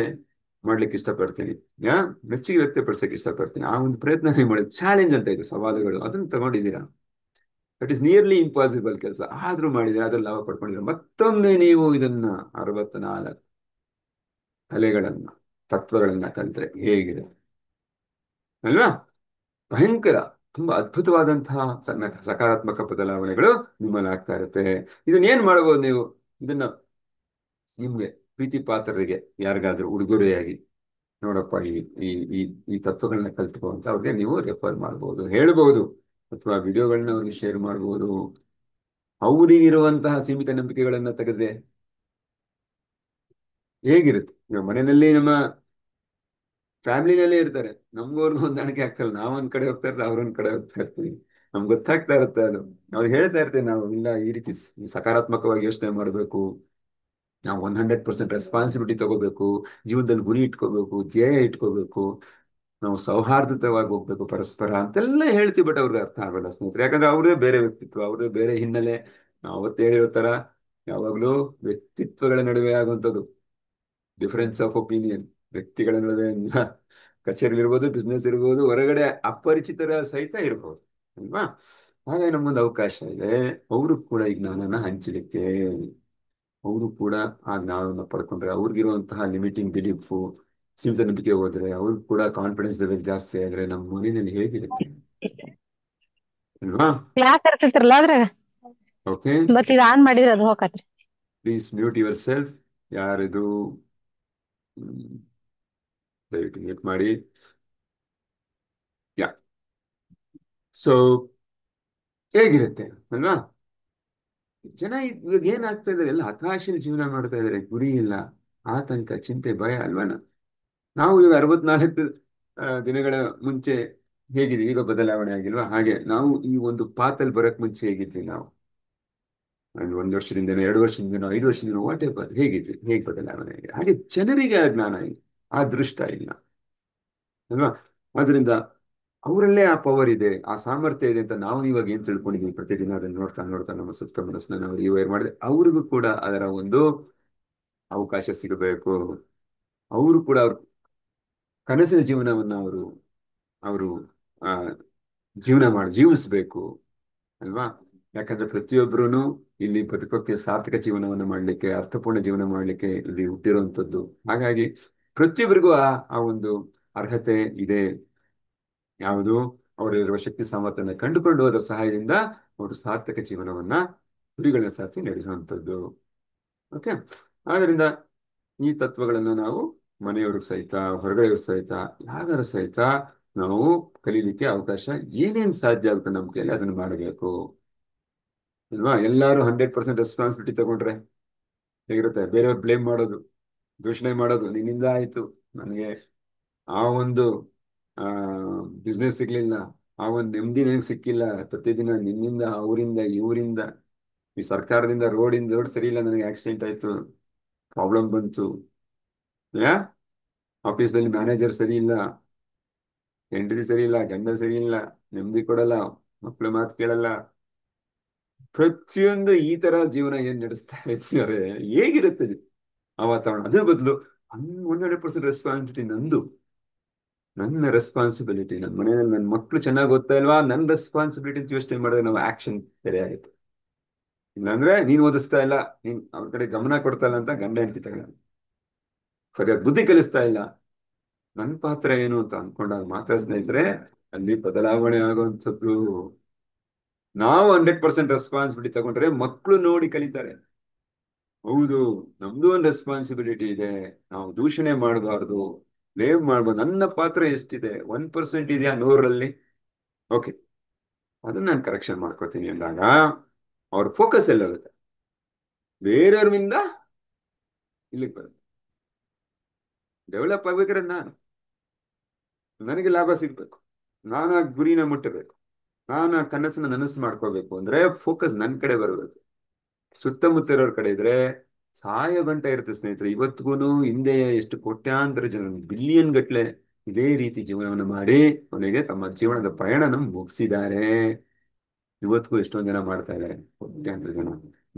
ಮಾಡ್ಲಿಕ್ಕೆ ಇಷ್ಟಪಡ್ತೀನಿ, ಮೆಚ್ಚುಗೆ ವ್ಯಕ್ತಪಡಿಸಕ್ಕೆ ಇಷ್ಟಪಡ್ತೀನಿ. ಆ ಒಂದು ಪ್ರಯತ್ನ ನೀವು ಮಾಡಿ, ಚಾಲೆಂಜ್ ಅಂತ ಇದೆ, ಸವಾಲುಗಳು, ಅದನ್ನ ತಗೊಂಡಿದ್ದೀರಾ. ದಟ್ ಇಸ್ ನಿಯರ್ಲಿ ಇಂಪಾಸಿಬಲ್ ಕೆಲಸ, ಆದ್ರೂ ಮಾಡಿದ್ರೆ ಅದ್ರಲ್ಲಿ ಲಾಭ ಪಡ್ಕೊಂಡಿದ್ರೆ ಮತ್ತೊಮ್ಮೆ ನೀವು ಇದನ್ನ 64 ಕಲೆಗಳನ್ನ, ತತ್ವಗಳನ್ನ ಕಲಿತ್ರೆ ಹೇಗಿದೆ ಅಲ್ವಾ? ಭಯಂಕರ, ತುಂಬಾ ಅದ್ಭುತವಾದಂತಹ ಸಣ್ಣ ಸಕಾರಾತ್ಮಕ ಬದಲಾವಣೆಗಳು ನಿಮ್ಮಲ್ಲಿ ಆಗ್ತಾ ಇರುತ್ತೆ. ಇದನ್ನ ಏನ್ ಮಾಡಬಹುದು ನೀವು? ಇದನ್ನ ನಿಮ್ಗೆ ಪ್ರೀತಿ ಪಾತ್ರರಿಗೆ ಯಾರಿಗಾದ್ರೂ ಉಡುಗೊರೆಯಾಗಿ, ನೋಡಪ್ಪ ಈ ಈ ಈ ಈ ತತ್ವಗಳನ್ನ ಕಲ್ತ್ಕೋ ಅಂತ ಅವ್ರಿಗೆ ನೀವು ರೆಫರ್ ಮಾಡ್ಬೋದು, ಹೇಳ್ಬೋದು, ಅಥವಾ ವಿಡಿಯೋಗಳನ್ನ ಅವ್ರಿಗೆ ಶೇರ್ ಮಾಡ್ಬೋದು. ಅವರಿಗಿರುವಂತಹ ಸೀಮಿತ ನಂಬಿಕೆಗಳನ್ನ ತೆಗೆದ್ರೆ ಹೇಗಿರುತ್ತೆ? ಇವಾಗ ಮನೆಯಲ್ಲಿ ನಮ್ಮ ಫ್ಯಾಮಿಲಿನಲ್ಲೇ ಇರ್ತಾರೆ, ನಮ್ಗವ್ರಿಗೂ ಹೊಂದಾಣಿಕೆ ಆಗ್ತಲ್ಲ, ನಾವೊಂದ್ ಕಡೆ ಹೋಗ್ತಾ ಇರ್ತೀವಿ, ಅವ್ರೊಂದ್ ಕಡೆ ಹೋಗ್ತಾ ಇರ್ತೀವಿ, ನಮ್ಗೆ ಗೊತ್ತಾಗ್ತಾ ಇರುತ್ತೆ ಅದು. ಅವ್ರಿಗೆ ಹೇಳ್ತಾ ಇರ್ತೀವಿ ನಾವು, ಇಲ್ಲ ಈ ರೀತಿ ಸಕಾರಾತ್ಮಕವಾಗಿ ಯೋಚನೆ ಮಾಡಬೇಕು, ನಾವು 100% ರೆಸ್ಪಾನ್ಸಿಬಿಲಿಟಿ ತಗೋಬೇಕು, ಜೀವನದಲ್ಲಿ ಗುರಿ ಇಟ್ಕೋಬೇಕು, ಧ್ಯೇಯ ಇಟ್ಕೋಬೇಕು, ನಾವು ಸೌಹಾರ್ದತವಾಗಿ ಹೋಗ್ಬೇಕು ಪರಸ್ಪರ ಅಂತೆಲ್ಲ ಹೇಳ್ತೀವಿ. ಬಟ್ ಅವ್ರಿಗೆ ಅರ್ಥ ಆಗಲ್ಲ ಸ್ನೇಹಿತರೆ, ಯಾಕಂದ್ರೆ ಅವ್ರದೇ ಬೇರೆ ವ್ಯಕ್ತಿತ್ವ, ಅವ್ರದೇ ಬೇರೆ ಹಿನ್ನೆಲೆ. ನಾವು ಅವತ್ತು ಹೇಳಿರೋ ತರ ಯಾವಾಗಲೂ ವ್ಯಕ್ತಿತ್ವಗಳ ನಡುವೆ ಆಗುವಂಥದ್ದು ಡಿಫರೆನ್ಸ್ ಆಫ್ ಒಪಿನಿಯನ್, ವ್ಯಕ್ತಿಗಳ ನಡುವೆ ಕಚೇರಿ ಇರ್ಬೋದು, ಬಿಸ್ನೆಸ್ ಇರ್ಬೋದು, ಹೊರಗಡೆ ಅಪರಿಚಿತರ ಸಹಿತ ಇರ್ಬೋದು ಅಲ್ವಾ. ಹಾಗಾಗಿ ನಮ್ಮೊಂದು ಅವಕಾಶ ಇದೆ, ಅವರು ಕೂಡ ಈ ಜ್ಞಾನನ ಹಂಚಲಿಕ್ಕೆ. ಅವರು ಕೂಡ ಆ ಜ್ಞಾನವನ್ನು ಪಡ್ಕೊಂಡ್ರೆ, ಅವ್ರಿಗಿರುವಂತಹ ಲಿಮಿಟಿಂಗ್ ಬಿಲೀಫು, ಸೀಮಿತ ನಂಬಿಕೆ ಹೋದ್ರೆ, ಅವ್ರಿಗೆ ಕೂಡ ಕಾನ್ಫಿಡೆನ್ಸ್ ಲೆವೆಲ್ ಜಾಸ್ತಿ ಆದ್ರೆ ನಮ್ಮ ಮನೆಯಲ್ಲಿ ಹೇಗಿರುತ್ತೆ ಅಲ್ವಾ. ಕ್ಲಾಸ್ ಇರ್ತಿತ್ರಲ್ಲ ಅದ್ರಾಗ ಓಕೆ, ಮತ್ ಇದ್ ಆನ್ ಮಾಡಿದ್ರೆ ಅದು ಹೋಗತ್ರಿ. Please mute yourself. ಯಾರಿದು ಹ್ಮ್, ದಯವಿಟ್ಟು ಮ್ಯೂಟ್ ಮಾಡಿ. ಯಾ, ಸೊ ಹೇಗಿರುತ್ತೆ ಅಲ್ವಾ. ಜನ ಇವಾಗ ಏನಾಗ್ತಾ ಇದಾರೆ, ಎಲ್ಲ ಹತಾಶೆಯಲ್ಲಿ ಜೀವನ ಮಾಡ್ತಾ ಇದಾರೆ, ಗುರಿ ಇಲ್ಲ, ಆತಂಕ, ಚಿಂತೆ, ಭಯ ಅಲ್ವಾನ. ನಾವು ಈಗ 64 ದಿನಗಳ ಮುಂಚೆ ಹೇಗಿದ್ವಿ, ಈಗ ಬದಲಾವಣೆ ಆಗಿಲ್ವಾ. ಹಾಗೆ ನಾವು ಈ ಒಂದು ಪಾತಲ್ಲಿ ಬರಕ್ ಮುಂಚೆ ಹೇಗಿದ್ವಿ ನಾವು, ಒಂದು ವರ್ಷದಿಂದನೋ 2 ವರ್ಷದಿಂದನೋ 5 ವರ್ಷದಿಂದನೋ ವಾಟ್ ಎವರ್ ಹೇಗಿದ್ವಿ, ಹೇಗೆ ಬದಲಾವಣೆ ಆಗಿದೆ. ಹಾಗೆ ಜನರಿಗೆ ಆ ಜ್ಞಾನ ಇಲ್ಲ, ಆ ದೃಷ್ಟ ಇಲ್ಲ ಅಲ್ವಾ. ಆದ್ರಿಂದ ಅವರಲ್ಲೇ ಆ ಪವರ್ ಇದೆ, ಆ ಸಾಮರ್ಥ್ಯ ಇದೆ ಅಂತ ನಾವು ಇವಾಗ ಏನ್ ತಿಳ್ಕೊಂಡಿದೀವಿ, ಪ್ರತಿದಿನ ಅದನ್ನ ನೋಡ್ತಾ ನೋಡ್ತಾ ನಮ್ಮ ಸುತ್ತ ಮನಸ್ಸನ್ನ ನಾವು ರಿವೈರ್ ಮಾಡಿದ್ರೆ, ಅವ್ರಿಗೂ ಕೂಡ ಅದರ ಒಂದು ಅವಕಾಶ ಸಿಗಬೇಕು. ಅವರು ಕೂಡ ಅವ್ರ ಕನಸಿನ ಜೀವನವನ್ನ ಅವರು ಅವರು ಆ ಜೀವಿಸ್ಬೇಕು ಅಲ್ವಾ. ಯಾಕಂದ್ರೆ ಪ್ರತಿಯೊಬ್ಬರೂ ಇಲ್ಲಿ ಬದುಕೋಕೆ, ಸಾರ್ಥಕ ಜೀವನವನ್ನು ಮಾಡ್ಲಿಕ್ಕೆ, ಅರ್ಥಪೂರ್ಣ ಜೀವನ ಮಾಡ್ಲಿಕ್ಕೆ ಇಲ್ಲಿ ಹುಟ್ಟಿರುವಂಥದ್ದು. ಹಾಗಾಗಿ ಪ್ರತಿಯೊಬ್ಬರಿಗೂ ಆ ಒಂದು ಅರ್ಹತೆ ಇದೆ. ಯಾವುದು, ಅವರಲ್ಲಿರುವ ಶಕ್ತಿ ಸಾಮರ್ಥ್ಯನ ಕಂಡುಕೊಂಡು ಅದರ ಸಹಾಯದಿಂದ ಅವರು ಸಾರ್ಥಕ ಜೀವನವನ್ನ, ಗುರಿಗಳನ್ನ ಸಾಧಿಸಿ ನಡೆಸುವಂಥದ್ದು. ಓಕೆ, ಆದ್ದರಿಂದ ಈ ತತ್ವಗಳನ್ನು ನಾವು ಮನೆಯವ್ರಿಗೆ ಸಹಿತ, ಹೊರಗಡೆಯವ್ರ ಸಹಿತ, ಯಾರು ಸಹಿತ ನಾವು ಕಲೀಲಿಕ್ಕೆ ಅವಕಾಶ ಏನೇನು ಸಾಧ್ಯ ಆಗುತ್ತೆ ನಮ್ಮ ಕೈಯಲ್ಲಿ ಅದನ್ನು ಮಾಡಬೇಕು ಅಲ್ವಾ. ಎಲ್ಲರೂ 100% ರೆಸ್ಪಾನ್ಸಿಬಿಲಿಟಿ ತಗೊಂಡ್ರೆ ಹೇಗಿರುತ್ತೆ, ಬೇರೆಯವ್ರು ಬ್ಲೇಮ್ ಮಾಡೋದು, ದೂಷಣೆ ಮಾಡೋದು, ನಿನ್ನಿಂದ ಆಯ್ತು ನನಗೆ ಆ ಒಂದು ಆ ಬಿಸ್ನೆಸ್ ಸಿಗ್ಲಿಲ್ಲ, ಆ ಒಂದು ನೆಮ್ಮದಿ ನನಗೆ ಸಿಕ್ಕಿಲ್ಲ, ಪ್ರತಿದಿನ ನಿನ್ನಿಂದ, ಅವರಿಂದ, ಇವರಿಂದ, ಈ ಸರ್ಕಾರದಿಂದ, ರೋಡ್ ಸರಿ ಇಲ್ಲ, ನನಗೆ ಆಕ್ಸಿಡೆಂಟ್ ಆಯ್ತು, ಪ್ರಾಬ್ಲಮ್ ಬಂತು, ಯಾ ಆಫೀಸಲ್ಲಿ ಮ್ಯಾನೇಜರ್ ಸರಿ ಇಲ್ಲ, ಹೆಂಡತಿ ಸರಿ ಇಲ್ಲ, ಗಂಡ ಸರಿ ಇಲ್ಲ, ನೆಮ್ಮದಿ ಕೊಡಲ್ಲ, ಮಕ್ಕಳು ಮಾತು ಕೇಳಲ್ಲ, ಪ್ರತಿಯೊಂದು ಈ ತರ ಜೀವನ ಏನ್ ನಡೆಸ್ತಾ ಇದ್ದಾರೆ, ಹೇಗಿರುತ್ತೆ ಆ ವಾತಾವರಣ. ಅದ್ರ ಬದಲು 100% ರೆಸ್ಪಾನ್ಸಿಬಿಲಿಟಿ ನಂದು, ನನ್ನ ರೆಸ್ಪಾನ್ಸಿಬಿಲಿಟಿ, ನನ್ನ ಮನೆಯಲ್ಲಿ ನನ್ನ ಮಕ್ಕಳು ಚೆನ್ನಾಗಿ ಓದ್ತಾ ಇಲ್ವಾ, ನನ್ನ ರೆಸ್ಪಾನ್ಸಿಬಿಲಿಟಿ ಅಂತ ಯೋಚನೆ ಮಾಡಿದ್ರೆ ನಾವು ಆಕ್ಷನ್ ಬೇರೆ ಆಗುತ್ತೆ. ಇಲ್ಲಾಂದ್ರೆ ನೀನ್ ಓದಿಸ್ತಾ ಇಲ್ಲ, ನೀನ್ ಅವ್ರ ಕಡೆ ಗಮನ ಕೊಡ್ತಾ ಇಲ್ಲ ಅಂತ ಗಂಡ ಹೆಂಡತಿ ತಗೊಳ, ಸರಿಯಾದ ಬುದ್ಧಿ ಕಲಿಸ್ತಾ ಇಲ್ಲ, ನನ್ನ ಪಾತ್ರ ಏನು ಅಂತ ಅನ್ಕೊಂಡಾಗ ಮಾತ್ರ ಸ್ನೇಹಿತರೆ ಅಲ್ಲಿ ಬದಲಾವಣೆ ಆಗುವಂಥದ್ದು. ನಾವು 100% ರೆಸ್ಪಾನ್ಸಿಬಿಲಿಟಿ ತಗೊಂಡ್ರೆ ಮಕ್ಕಳು ನೋಡಿ ಕಲಿತಾರೆ. ಹೌದು, ನಮ್ದು ಒಂದು ರೆಸ್ಪಾನ್ಸಿಬಿಲಿಟಿ ಇದೆ, ನಾವು ದೂಷಣೆ ಮಾಡಬಾರ್ದು, ಬ್ಲೇಮ್ ಮಾಡ್ಬಾರ್ದು, ನನ್ನ ಪಾತ್ರ ಎಷ್ಟಿದೆ, 1% ಇದೆಯಾ 100ರಲ್ಲಿ, ಓಕೆ ಅದನ್ನ ನಾನು ಕರೆಕ್ಷನ್ ಮಾಡ್ಕೋತೀನಿ ಅಂದಾಗ ಅವ್ರ ಫೋಕಸ್ ಎಲ್ಲೋಗುತ್ತೆ, ಬೇರೆಯವ್ರಿಂದ ಇಲ್ಲಿಗೆ ಬರುತ್ತೆ. ಡೆವಲಪ್ ಆಗ್ಬೇಕಾದ್ರೆ ನನಗೆ ಲಾಭ ಸಿಗ್ಬೇಕು, ನಾನು ಆ ಗುರಿನ ಮುಟ್ಟಬೇಕು, ನಾನು ಆ ಕನಸನ್ನ ನನಸು ಮಾಡ್ಕೋಬೇಕು ಅಂದ್ರೆ ಫೋಕಸ್ ನನ್ನ ಕಡೆ ಬರಬೇಕು. ಸುತ್ತಮುತ್ತ ಇರೋರ್ ಕಡೆ ಇದ್ರೆ ಸಾಯೋ ಗಂಟೆ ಇರುತ್ತೆ ಸ್ನೇಹಿತರೆ. ಇವತ್ತಿಗೂ ಹಿಂದೆ ಎಷ್ಟು ಕೋಟ್ಯಾಂತರ ಜನ, ಬಿಲಿಯನ್ ಗಟ್ಲೆ ಇದೇ ರೀತಿ ಜೀವನವನ್ನು ಮಾಡಿ ಕೊನೆಗೆ ತಮ್ಮ ಜೀವನದ ಪ್ರಯಾಣನ ಮುಗಿಸಿದ್ದಾರೆ. ಇವತ್ತಿಗೂ ಎಷ್ಟೊಂದು ಜನ ಮಾಡ್ತಾ ಇದ್ದಾರೆ, ಕೋಟ್ಯಾಂತರ ಜನ.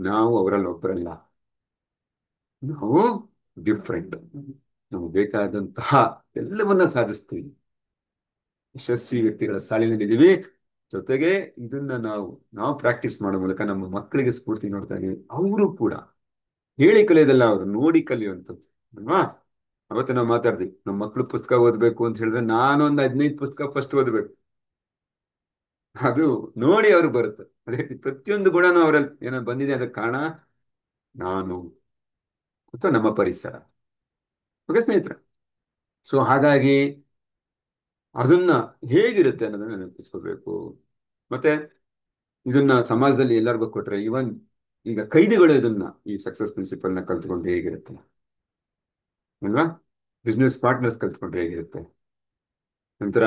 ನಾವು ಅವರಲ್ಲಿ ಒಬ್ಬರಲ್ಲ, ನಾವು ಡಿಫ್ರೆಂಟ್. ನಾವು ಬೇಕಾದಂತಹ ಎಲ್ಲವನ್ನ ಸಾಧಿಸ್ತೀವಿ, ಯಶಸ್ವಿ ವ್ಯಕ್ತಿಗಳ ಸಾಲಿನಲ್ಲಿದ್ದೀವಿ. ಜೊತೆಗೆ ಇದನ್ನ ನಾವು ಪ್ರಾಕ್ಟೀಸ್ ಮಾಡೋ ಮೂಲಕ ನಮ್ಮ ಮಕ್ಕಳಿಗೆ ಸ್ಫೂರ್ತಿ ನೋಡ್ತಾ ಇದೀವಿ. ಅವರು ಕೂಡ ಹೇಳಿ ಕಲಿಯೋದಲ್ಲ, ಅವರು ನೋಡಿ ಕಲಿಯುವಂಥದ್ದು ಅಲ್ವಾ. ಅವತ್ತು ನಾವು ಮಾತಾಡ್ತೀವಿ, ನಮ್ಮ ಮಕ್ಕಳು ಪುಸ್ತಕ ಓದ್ಬೇಕು ಅಂತ ಹೇಳಿದ್ರೆ ನಾನೊಂದು 15 ಪುಸ್ತಕ ಫಸ್ಟ್ ಓದ್ಬೇಕು, ಅದು ನೋಡಿ ಅವ್ರಿಗೆ ಬರುತ್ತೆ. ಅದೇ ರೀತಿ ಪ್ರತಿಯೊಂದು ಗುಣನೂ ಅವರಲ್ಲಿ ಏನೋ ಬಂದಿದೆ, ಅದಕ್ಕೆ ಕಾರಣ ನಾನು ಅಥವಾ ನಮ್ಮ ಪರಿಸರ. ಓಕೆ ಸ್ನೇಹಿತರೆ, ಸೊ ಹಾಗಾಗಿ ಅದನ್ನ ಹೇಗಿರುತ್ತೆ ಅನ್ನೋದನ್ನ ನೆನಪಿಸ್ಕೋಬೇಕು. ಮತ್ತೆ ಇದನ್ನ ಸಮಾಜದಲ್ಲಿ ಎಲ್ಲರಿಗೂ ಕೊಟ್ರೆ, ಇವನ್ ಈಗ ಕೈದಿಗಳು ಇದನ್ನ, ಈ ಸಕ್ಸಸ್ ಪ್ರಿನ್ಸಿಪಲ್ನ ಕಲ್ತ್ಕೊಂಡ್ರೆ ಹೇಗಿರುತ್ತೆ ಅಲ್ವಾ. ಬಿಸ್ನೆಸ್ ಪಾರ್ಟ್ನರ್ಸ್ ಕಲ್ತ್ಕೊಂಡ್ರೆ ಹೇಗಿರುತ್ತೆ. ನಂತರ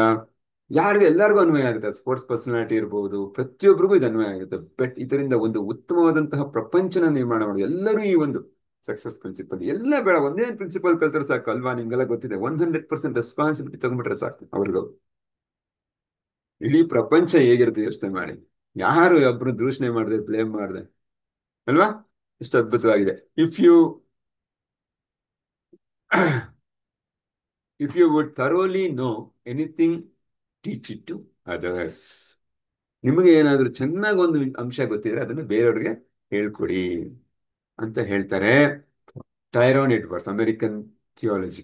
ಎಲ್ಲರಿಗೂ ಅನ್ವಯ ಆಗುತ್ತೆ. ಸ್ಪೋರ್ಟ್ಸ್ ಪರ್ಸನಾಲಿಟಿ ಇರ್ಬೋದು, ಪ್ರತಿಯೊಬ್ಬರಿಗೂ ಇದು ಅನ್ವಯ ಆಗುತ್ತೆ. ಬಟ್ ಇದರಿಂದ ಒಂದು ಉತ್ತಮವಾದಂತಹ ಪ್ರಪಂಚನ ನಿರ್ಮಾಣ ಮಾಡೋದು ಎಲ್ಲರೂ ಈ ಒಂದು ಸಕ್ಸಸ್ ಪ್ರಿನ್ಸಿಪಲ್ ಎಲ್ಲ ಬೇಡ, ಒಂದೇ ಪ್ರಿನ್ಸಿಪಲ್ ಕಲ್ತ್ರೆ ಸಾಕು ಅಲ್ವಾ? ನಿಮ್ಗೆಲ್ಲ ಗೊತ್ತಿದೆ, 100% ರೆಸ್ಪಾನ್ಸಿಬಿಲಿಟಿ ತಗೊಂಡ್ಬಿಟ್ರೆ ಸಾಕು ಅವ್ರಿಗೂ. ಇಡೀ ಪ್ರಪಂಚ ಹೇಗಿರುತ್ತೆ ಯೋಚನೆ ಮಾಡಿ. ಯಾರು ಒಬ್ರು ದೂಷಣೆ ಮಾಡಿದೆ, ಬ್ಲೇಮ್ ಮಾಡಿದೆ ಅಲ್ವಾ? ಎಷ್ಟು ಅದ್ಭುತವಾಗಿದೆ. If you if you would thoroughly know anything, teach it to others. ನಿಮಗೆ ಏನಾದ್ರೂ ಚೆನ್ನಾಗಿ ಒಂದು ಅಂಶ ಗೊತ್ತಿದ್ರೆ ಅದನ್ನು ಬೇರೆಯವ್ರಿಗೆ ಹೇಳ್ಕೊಡಿ ಅಂತ ಹೇಳ್ತಾರೆ ಟೈರೋನ್ ಎಡ್ವರ್ಡ್ಸ್, ಅಮೆರಿಕನ್ ಥಿಯಾಲಜಿ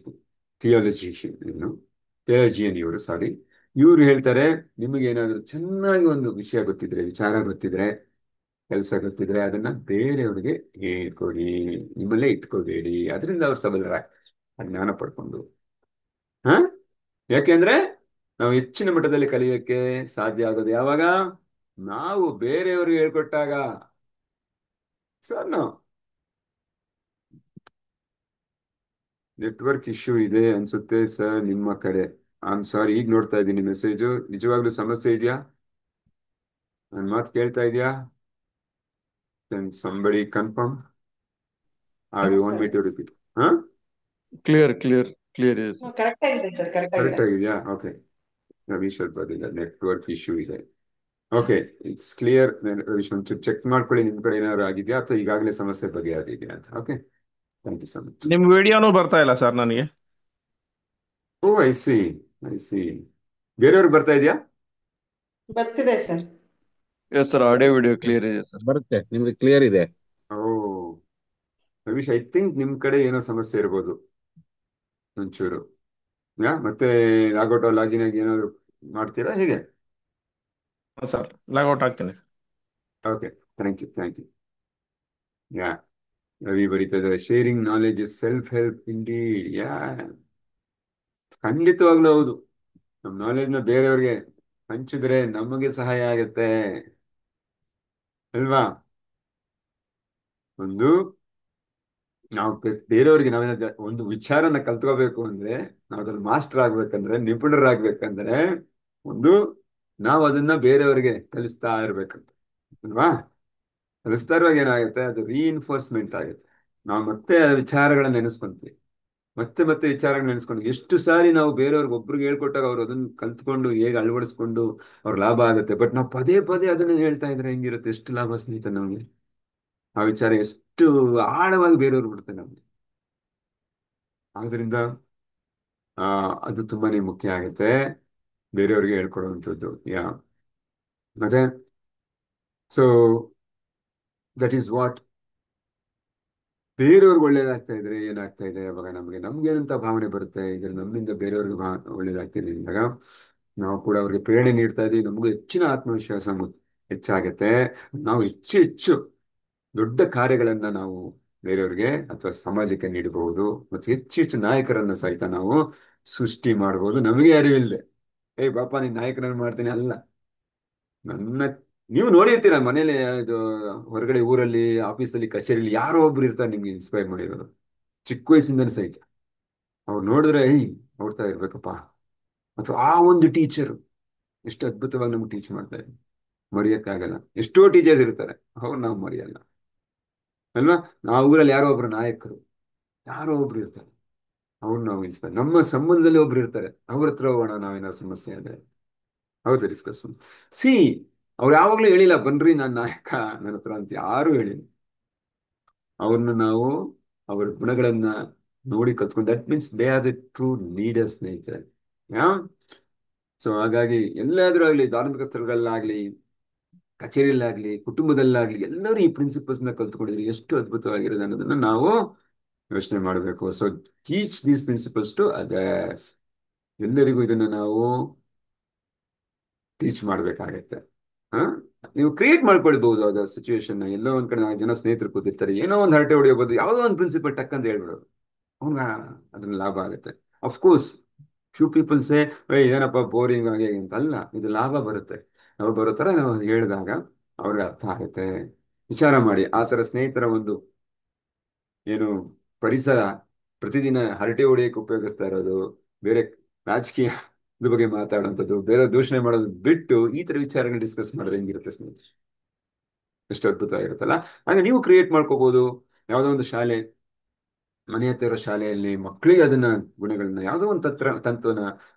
ಥಿಯಾಲಜಿಯನ್ ಇವರು, ಸಾರಿ. ಇವ್ರು ಹೇಳ್ತಾರೆ, ನಿಮಗೆ ಏನಾದ್ರೂ ಚೆನ್ನಾಗಿ ಒಂದು ವಿಷಯ ಗೊತ್ತಿದ್ರೆ, ವಿಚಾರ ಗೊತ್ತಿದ್ರೆ, ಕೆಲಸ ಗೊತ್ತಿದ್ರೆ ಅದನ್ನ ಬೇರೆಯವ್ರಿಗೆ ಹೇಳ್ಕೊಡಿ, ನಿಮ್ಮಲ್ಲೇ ಇಟ್ಕೋಬೇಡಿ. ಅದರಿಂದ ಅವ್ರು ಸಬಲರಾಗ್ತಾರೆ ಆ ಜ್ಞಾನ ಪಡ್ಕೊಂಡು. ಹ ಯಾಕೆಂದ್ರೆ ನಾವು ಹೆಚ್ಚಿನ ಮಟ್ಟದಲ್ಲಿ ಕಲಿಯೋಕ್ಕೆ ಸಾಧ್ಯ ಆಗೋದು ಯಾವಾಗ? ನಾವು ಬೇರೆಯವ್ರಿಗೆ ಹೇಳ್ಕೊಟ್ಟಾಗ. ಸರ್ ನಾವು ನೆಟ್ವರ್ಕ್ ಇಶ್ಯೂ ಇದೆ ಅನ್ಸುತ್ತೆ ಸರ್ ನಿಮ್ಮ ಕಡೆ. ಸಾರಿ, ಈಗ ನೋಡ್ತಾ ಇದ್ದೀನಿ ಮೆಸೇಜು. ನಿಜವಾಗ್ಲೂ ಸಮಸ್ಯೆ ಇದೆಯಾ? ನನ್ನ ಮಾತು ಕೇಳ್ತಾ ಇದೆಯಾ? Can somebody confirm? Or you want me to repeat? ಹಾ, ಕ್ಲಿಯರ್ ಕ್ಲಿಯರ್ ಕ್ಲಿಯರ್ ಇದೆ ಸರ್. ಕರೆಕ್ಟ್ ಆಗಿದೆ ಸರ್, ಕರೆಕ್ಟ್ ಕರೆಕ್ಟ್ ಆಗಿದೆ. ಆಗಿದೆಯಾ? ಓಕೆ. ರವೀಶ್ ಅವ್ರು ಬರಲಿಲ್ಲ, ನೆಟ್ವರ್ಕ್ ಇಶ್ಯೂ ಇದೆ. Okay, it's clear. ರವೀಶ್ ಒಂಚೂರು ಚೆಕ್ ಮಾಡ್ಕೊಳ್ಳಿ ನಿಮ್ ಕಡೆ ಏನಾದ್ರು ಆಗಿದೆಯಾ ಅಥವಾ ಈಗಾಗಲೇ ಸಮಸ್ಯೆ ಬಗೆಹರಿದೆಯಾ ಅಂತ. Okay, thank you so much. ನಿಮ್ ವಿಡಿಯೋನು ಬರ್ತಾ ಇಲ್ಲ ಸರ್ ನನಗೆ. Oh, I see, I see. ಬೇರೆಯವ್ರಿಗೆ ಬರ್ತಾ ಇದೆಯಾ? ಬರ್ತಿದೆ sir. Yes sir, audio video clear ಇದೆ ಸರ್. ಬರುತ್ತೆ, ನಿಮ್ಗೆ ಕ್ಲಿಯರ್ ಇದೆ. ಓ ರವೀಶ್, ಐ ಥಿಂಕ್ ನಿಮ್ ಕಡೆ ಏನೋ ಸಮಸ್ಯೆ ಇರ್ಬೋದು ಒಂಚೂರು. ಮತ್ತೆ ಲಾಗೌಟ್ ಲಾಗಿನ್ ಆಗಿ ಏನಾದ್ರು ಮಾಡ್ತೀರಾ ಹೇಗೆ? ಸರ್ ಲಾಗೌಟ್ ಆಗ್ತೀನಿ sir. Okay, thank you. Yeah, Ravi ಬರೀತಾ ಇದ್ದಾರೆ, sharing knowledge is self help indeed. Yeah, ಖಂಡಿತವಾಗ್ಲೂ ಹೌದು. ನಮ್ಮ ನಾಲೆಜ್ನ ಬೇರೆಯವ್ರಿಗೆ ಹಂಚಿದ್ರೆ ನಮಗೆ ಸಹಾಯ ಆಗುತ್ತೆ ಅಲ್ವಾ? ಒಂದು ನಾವು ಬೇರೆಯವ್ರಿಗೆ ನಾವೇನ ಒಂದು ವಿಚಾರನ ಕಲ್ತ್ಕೋಬೇಕು ಅಂದ್ರೆ, ನಾವು ಅದ್ರಲ್ಲಿ ಮಾಸ್ಟರ್ ಆಗ್ಬೇಕಂದ್ರೆ, ನಿಪುಣರಾಗ್ಬೇಕಂದ್ರೆ, ಒಂದು ನಾವು ಅದನ್ನ ಬೇರೆಯವರಿಗೆ ಕಲಿಸ್ತಾ ಇರ್ಬೇಕಂತ ಅಲ್ವಾ? ಕಲಿಸ್ತಾ ಇರುವಾಗ ಏನಾಗುತ್ತೆ, ಅದು ರೀಇನ್ಫೋರ್ಸ್ಮೆಂಟ್ ಆಗುತ್ತೆ. ನಾವು ಮತ್ತೆ ಆ ವಿಚಾರಗಳನ್ನ ನೆನೆಸ್ಕೊಂತೀವಿ, ಮತ್ತೆ ಮತ್ತೆ ವಿಚಾರಗಳನ್ನ ನೆನೆಸ್ಕೊಂಡು ಎಷ್ಟು ಸಾರಿ ನಾವು ಬೇರೆಯವ್ರಿಗೆ ಒಬ್ರಿಗೆ ಹೇಳ್ಕೊಟ್ಟಾಗ ಅವ್ರು ಅದನ್ನ ಕಲ್ತ್ಕೊಂಡು ಹೇಗೆ ಅಳವಡಿಸ್ಕೊಂಡು ಅವ್ರ ಲಾಭ ಆಗುತ್ತೆ. ಬಟ್ ನಾವು ಪದೇ ಪದೇ ಅದನ್ನ ಹೇಳ್ತಾ ಇದ್ರೆ ಹೆಂಗಿರುತ್ತೆ, ಎಷ್ಟು ಲಾಭ ಸ್ನೇಹಿತ ನಮಗೆ. ಆ ವಿಚಾರ ಎಷ್ಟು ಆಳವಾಗಿ ಬೇರೆಯವ್ರು ಬಿಡುತ್ತೆ ನಮ್ಗೆ. ಆದ್ರಿಂದ ಅದು ತುಂಬಾನೇ ಮುಖ್ಯ ಆಗುತ್ತೆ ಬೇರೆಯವ್ರಿಗೆ ಹೇಳ್ಕೊಡುವಂಥದ್ದು. ಮತ್ತೆ ಸೊ ದಟ್ ಈಸ್ ವಾಟ್. ಬೇರೆಯವ್ರಿಗೆ ಒಳ್ಳೇದಾಗ್ತಾ ಇದ್ರೆ ಏನಾಗ್ತಾ ಇದೆ, ಅವಾಗ ನಮ್ಗೇನಂತ ಭಾವನೆ ಬರುತ್ತೆ, ಈಗ ನಮ್ಮಿಂದ ಬೇರೆಯವ್ರಿಗೆ ಒಳ್ಳೇದಾಗ್ತಿದೆ ಅಂದಾಗ ನಾವು ಕೂಡ ಅವ್ರಿಗೆ ಪ್ರೇರಣೆ ನೀಡ್ತಾ ಇದ್ದೀವಿ. ನಮಗೂ ಹೆಚ್ಚಿನ ಆತ್ಮವಿಶ್ವಾಸ ಹೆಚ್ಚಾಗತ್ತೆ. ನಾವು ಹೆಚ್ಚು ಹೆಚ್ಚು ದೊಡ್ಡ ಕಾರ್ಯಗಳನ್ನ ನಾವು ಬೇರೆಯವ್ರಿಗೆ ಅಥವಾ ಸಮಾಜಕ್ಕೆ ನೀಡಬಹುದು. ಮತ್ತು ಹೆಚ್ಚು ಹೆಚ್ಚು ನಾಯಕರನ್ನ ಸಹಿತ ನಾವು ಸೃಷ್ಟಿ ಮಾಡಬಹುದು, ನಮಗೆ ಅರಿವಿಲ್ಲದೆ. ಬಾಪ ನೀನ್ ನಾಯಕರನ್ನ ಮಾಡ್ತೀನಿ ಅಲ್ಲ. ನನ್ನ ನೀವು ನೋಡಿರ್ತೀರ ಮನೇಲಿ, ಇದು ಹೊರಗಡೆ ಊರಲ್ಲಿ, ಆಫೀಸಲ್ಲಿ, ಕಚೇರಿಯಲ್ಲಿ ಯಾರೋ ಒಬ್ರು ಇರ್ತಾರೆ ನಿಮ್ಗೆ ಇನ್ಸ್ಪೈರ್ ಮಾಡಿರೋರು, ಚಿಕ್ಕ ವಯಸ್ಸಿಂದನೇ ಸಹಿತ. ಅವ್ರು ನೋಡಿದ್ರೆ ನೋಡ್ತಾ ಇರ್ಬೇಕಪ್ಪ. ಅಥವಾ ಆ ಒಂದು ಟೀಚರು ಎಷ್ಟು ಅದ್ಭುತವಾಗಿ ನಮ್ಗೆ ಟೀಚ್ ಮಾಡ್ತಾ ಇದ್ದಾರೆ, ಮರೆಯಕ್ಕಾಗಲ್ಲ. ಎಷ್ಟೋ ಟೀಚರ್ಸ್ ಇರ್ತಾರೆ, ಅವ್ರು ನಾವು ಮರೆಯಲ್ಲ ಅಲ್ವಾ? ನಾವು ಊರಲ್ಲಿ ಯಾರೋ ಒಬ್ರು ನಾಯಕರು, ಯಾರೋ ಒಬ್ರು ಇರ್ತಾರೆ, ಅವ್ರು ನಾವು ಇನ್ಸ್ಪೈರ್. ನಮ್ಮ ಸಂಬಂಧದಲ್ಲಿ ಒಬ್ರು ಇರ್ತಾರೆ, ಅವ್ರ ಹತ್ರ ಹೋಗೋಣ ನಾವೇನಾದ್ರು ಸಮಸ್ಯೆ ಆದ್ರೆ, ಹೌದು ಡಿಸ್ಕಸ್. ಸಿ, ಅವ್ರು ಯಾವಾಗ್ಲೂ ಹೇಳಿಲ್ಲ ಬನ್ರಿ ನಾನ್ ನಾಯಕ ನನ್ನ ಹತ್ರ ಅಂತ, ಯಾರು ಹೇಳಿಲ್ಲ. ಅವ್ರನ್ನ ನಾವು ಅವರ ಗುಣಗಳನ್ನ ನೋಡಿ ಕಲ್ತ್ಕೊಂಡು, that means they are the true leaders ಸ್ನೇಹಿತರೆ. ಸೊ ಹಾಗಾಗಿ ಎಲ್ಲಾದ್ರೂ ಆಗ್ಲಿ, ಧಾರ್ಮಿಕ ಸ್ಥಳಗಳಲ್ಲಾಗ್ಲಿ, ಕಚೇರಿಯಲ್ಲಾಗ್ಲಿ, ಕುಟುಂಬದಲ್ಲಾಗ್ಲಿ, ಎಲ್ಲರೂ ಈ ಪ್ರಿನ್ಸಿಪಲ್ಸ್ ನ ಕಲ್ತ್ಕೊಂಡಿದ್ರೆ ಎಷ್ಟು ಅದ್ಭುತವಾಗಿರೋದು ಅನ್ನೋದನ್ನ ನಾವು ಯೋಚನೆ ಮಾಡಬೇಕು. So teach these principles to others. ಎಲ್ಲರಿಗೂ ಇದನ್ನ ನಾವು ಟೀಚ್ ಮಾಡ್ಬೇಕಾಗತ್ತೆ. ನೀವು ಕ್ರಿಯೇಟ್ ಮಾಡ್ಕೊಳ್ಬಹುದು ಅದ ಸಿಚುವೇಶನ್. ಎಲ್ಲೋ ಒಂದ್ ಕಡೆ ಜನ ಸ್ನೇಹಿತರು ಕೂತಿರ್ತಾರೆ, ಏನೋ ಒಂದು ಹರಟೆ ಹೊಡಿಯೋಬಹುದು, ಯಾವುದೋ ಒಂದು ಪ್ರಿನ್ಸಿಪಲ್ ಟಕ್ ಅಂತ ಹೇಳ್ಬಿಡೋದು, ಅವಂಗ ಅದ್ರಲ್ಲಿ ಲಾಭ ಆಗುತ್ತೆ. ಅಫ್ಕೋರ್ಸ್ ಫ್ಯೂ ಪೀಪಲ್ಸೇ ಏನಪ್ಪ ಬೋರಿಂಗ್ ಆಗಿ ಅಂತ ಅಲ್ಲ, ಇದು ಲಾಭ ಬರುತ್ತೆ. ನಾವು ಬರೋ ಥರ ನಾವು ಹೇಳಿದಾಗ ಅವ್ರಿಗೆ ಅರ್ಥ ಆಗುತ್ತೆ. ವಿಚಾರ ಮಾಡಿ, ಆ ಥರ ಸ್ನೇಹಿತರ ಒಂದು ಏನು ಪರಿಸರ ಪ್ರತಿದಿನ ಹರಟೆ ಹೊಡೆಯಕ್ಕೆ ಉಪಯೋಗಿಸ್ತಾ ಇರೋದು, ಬೇರೆ ರಾಜಕೀಯ ಬಗ್ಗೆ ಮಾತಾಡುವಂಥದ್ದು, ಬೇರೆ ದೂಷಣೆ ಮಾಡೋದು ಬಿಟ್ಟು ಈ ಥರ ವಿಚಾರಗಳನ್ನ ಡಿಸ್ಕಸ್ ಮಾಡಿದ್ರೆ ಹೆಂಗಿರುತ್ತೆ ಸ್ನೇಹಿತರೆ? ಎಷ್ಟು ಅದ್ಭುತವಾಗಿರುತ್ತಲ್ಲ. ಹಾಗೆ ನೀವು ಕ್ರಿಯೇಟ್ ಮಾಡ್ಕೋಬಹುದು ಯಾವುದೋ ಒಂದು ಶಾಲೆ, ಮನೆ ಹತ್ರ ಇರೋ ಶಾಲೆಯಲ್ಲಿ ಮಕ್ಕಳಿಗೆ ಅದನ್ನ ಗುಣಗಳನ್ನ ಯಾವುದೋ ಒಂದು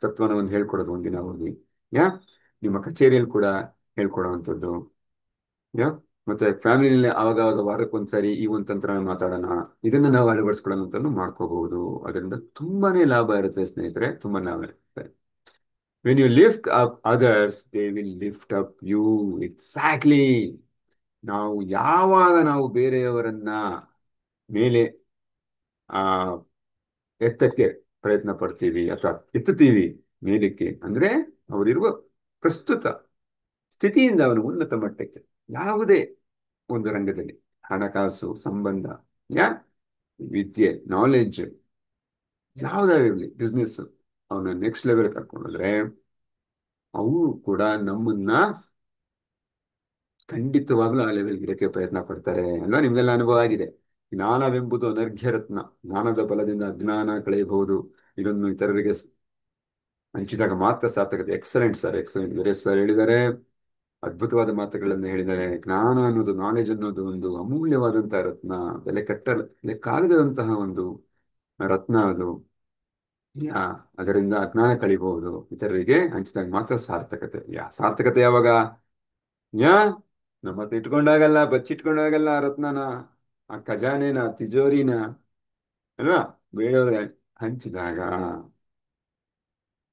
ತತ್ವನ ಒಂದು ಹೇಳ್ಕೊಡೋದು ಒಂದಿನ ಹೋಗಿ. ಯಾ ನಿಮ್ಮ ಕಚೇರಿಯಲ್ಲಿ ಕೂಡ ಹೇಳ್ಕೊಡೋವಂಥದ್ದು. ಯಾ ಮತ್ತೆ ಫ್ಯಾಮಿಲಿಯಲ್ಲಿ ಆವಾಗ ವಾರಕ್ಕೊಂದ್ಸರಿ ಈ ಒಂದು ತಂತ್ರನ ಮಾತಾಡೋಣ, ಇದನ್ನ ನಾವು ಅಳವಡಿಸ್ಕೊಳ್ಳೋಂಥದ್ದು ಮಾಡ್ಕೋಬಹುದು. ಅದರಿಂದ ತುಂಬಾನೇ ಲಾಭ ಇರುತ್ತೆ ಸ್ನೇಹಿತರೆ, ತುಂಬಾ ಲಾಭ ಇರುತ್ತೆ. When you lift up others they will lift up you. Exactly. ನಾವು ಬೇರೆಯವರನ್ನ ಮೇಲೆ ಆ ಎತ್ತಕ್ಕೆ ಪ್ರಯತ್ನ ಪಡ್ತೀವಿ ಅಥವಾ ಎತ್ತುತ್ತೀವಿ ಮೇಲಕ್ಕೆ, ಅಂದ್ರೆ ಅವರಿರುವ ಪ್ರಸ್ತುತ ಸ್ಥಿತಿಯಿಂದ ಅವನು ಉನ್ನತ ಮಟ್ಟಕ್ಕೆ ಯಾವುದೇ ಒಂದು ರಂಗದಲ್ಲಿ, ಹಣಕಾಸು, ಸಂಬಂಧ, ಯಾ ವಿದ್ಯೆ, ನಾಲೆಡ್ಜ್, ಯಾವುದಾಗಿರ್ಲಿ, ಬಿಸ್ನೆಸ್, ಅವನ ನೆಕ್ಸ್ಟ್ ಲೆವೆಲ್ ಕರ್ಕೊಂಡೋದ್ರೆ ಅವು ಕೂಡ ನಮ್ಮನ್ನ ಖಂಡಿತವಾಗ್ಲೂ ಆ ಲೆವೆಲ್ ಗಿಡಕ್ಕೆ ಪ್ರಯತ್ನ ಪಡ್ತಾರೆ ಅಲ್ವಾ. ನಿಮ್ಗೆಲ್ಲ ಅನುಭವ ಆಗಿದೆ. ಜ್ಞಾನವೆಂಬುದು ಅನರ್ಘ್ಯ ರತ್ನ, ಜ್ಞಾನದ ಬಲದಿಂದ ಅಜ್ಞಾನ ಕಳೆಯಬಹುದು. ಇದನ್ನು ಇತರರಿಗೆ ಹಂಚಿದಾಗ ಮಾತ್ರ ಸಾರ್ಥಕತೆ. Excellent sir, excellent. ಬೇರೆ ಸರ್ ಹೇಳಿದ್ದಾರೆ, ಅದ್ಭುತವಾದ ಮಾತುಗಳನ್ನು ಹೇಳಿದ್ದಾರೆ. ಜ್ಞಾನ ಅನ್ನೋದು, ನಾಲೆಜ್ ಅನ್ನೋದು ಒಂದು ಅಮೂಲ್ಯವಾದಂತಹ ರತ್ನ, ಬೆಲೆ ಕಾಲದಂತಹ ಒಂದು ರತ್ನ ಅದು. ಅದರಿಂದ ಅಜ್ಞಾನ ಕಳಿಬಹುದು, ಇತರರಿಗೆ ಹಂಚಿದಾಗ ಮಾತ್ರ ಸಾರ್ಥಕತೆ. ಸಾರ್ಥಕತೆ ಯಾವಾಗ? ಯಾ ನಮ್ಮ ಹತ್ರ ಇಟ್ಕೊಂಡಾಗಲ್ಲ, ಬಚ್ಚಿಟ್ಕೊಂಡಾಗಲ್ಲ ಆ ರತ್ನನ, ಆ ಖಜಾನೆನ, ತಿಜೋರಿನ, ಅಲ್ವಾ, ಬೇರೆಯವ್ರಿಗೆ ಹಂಚಿದಾಗ.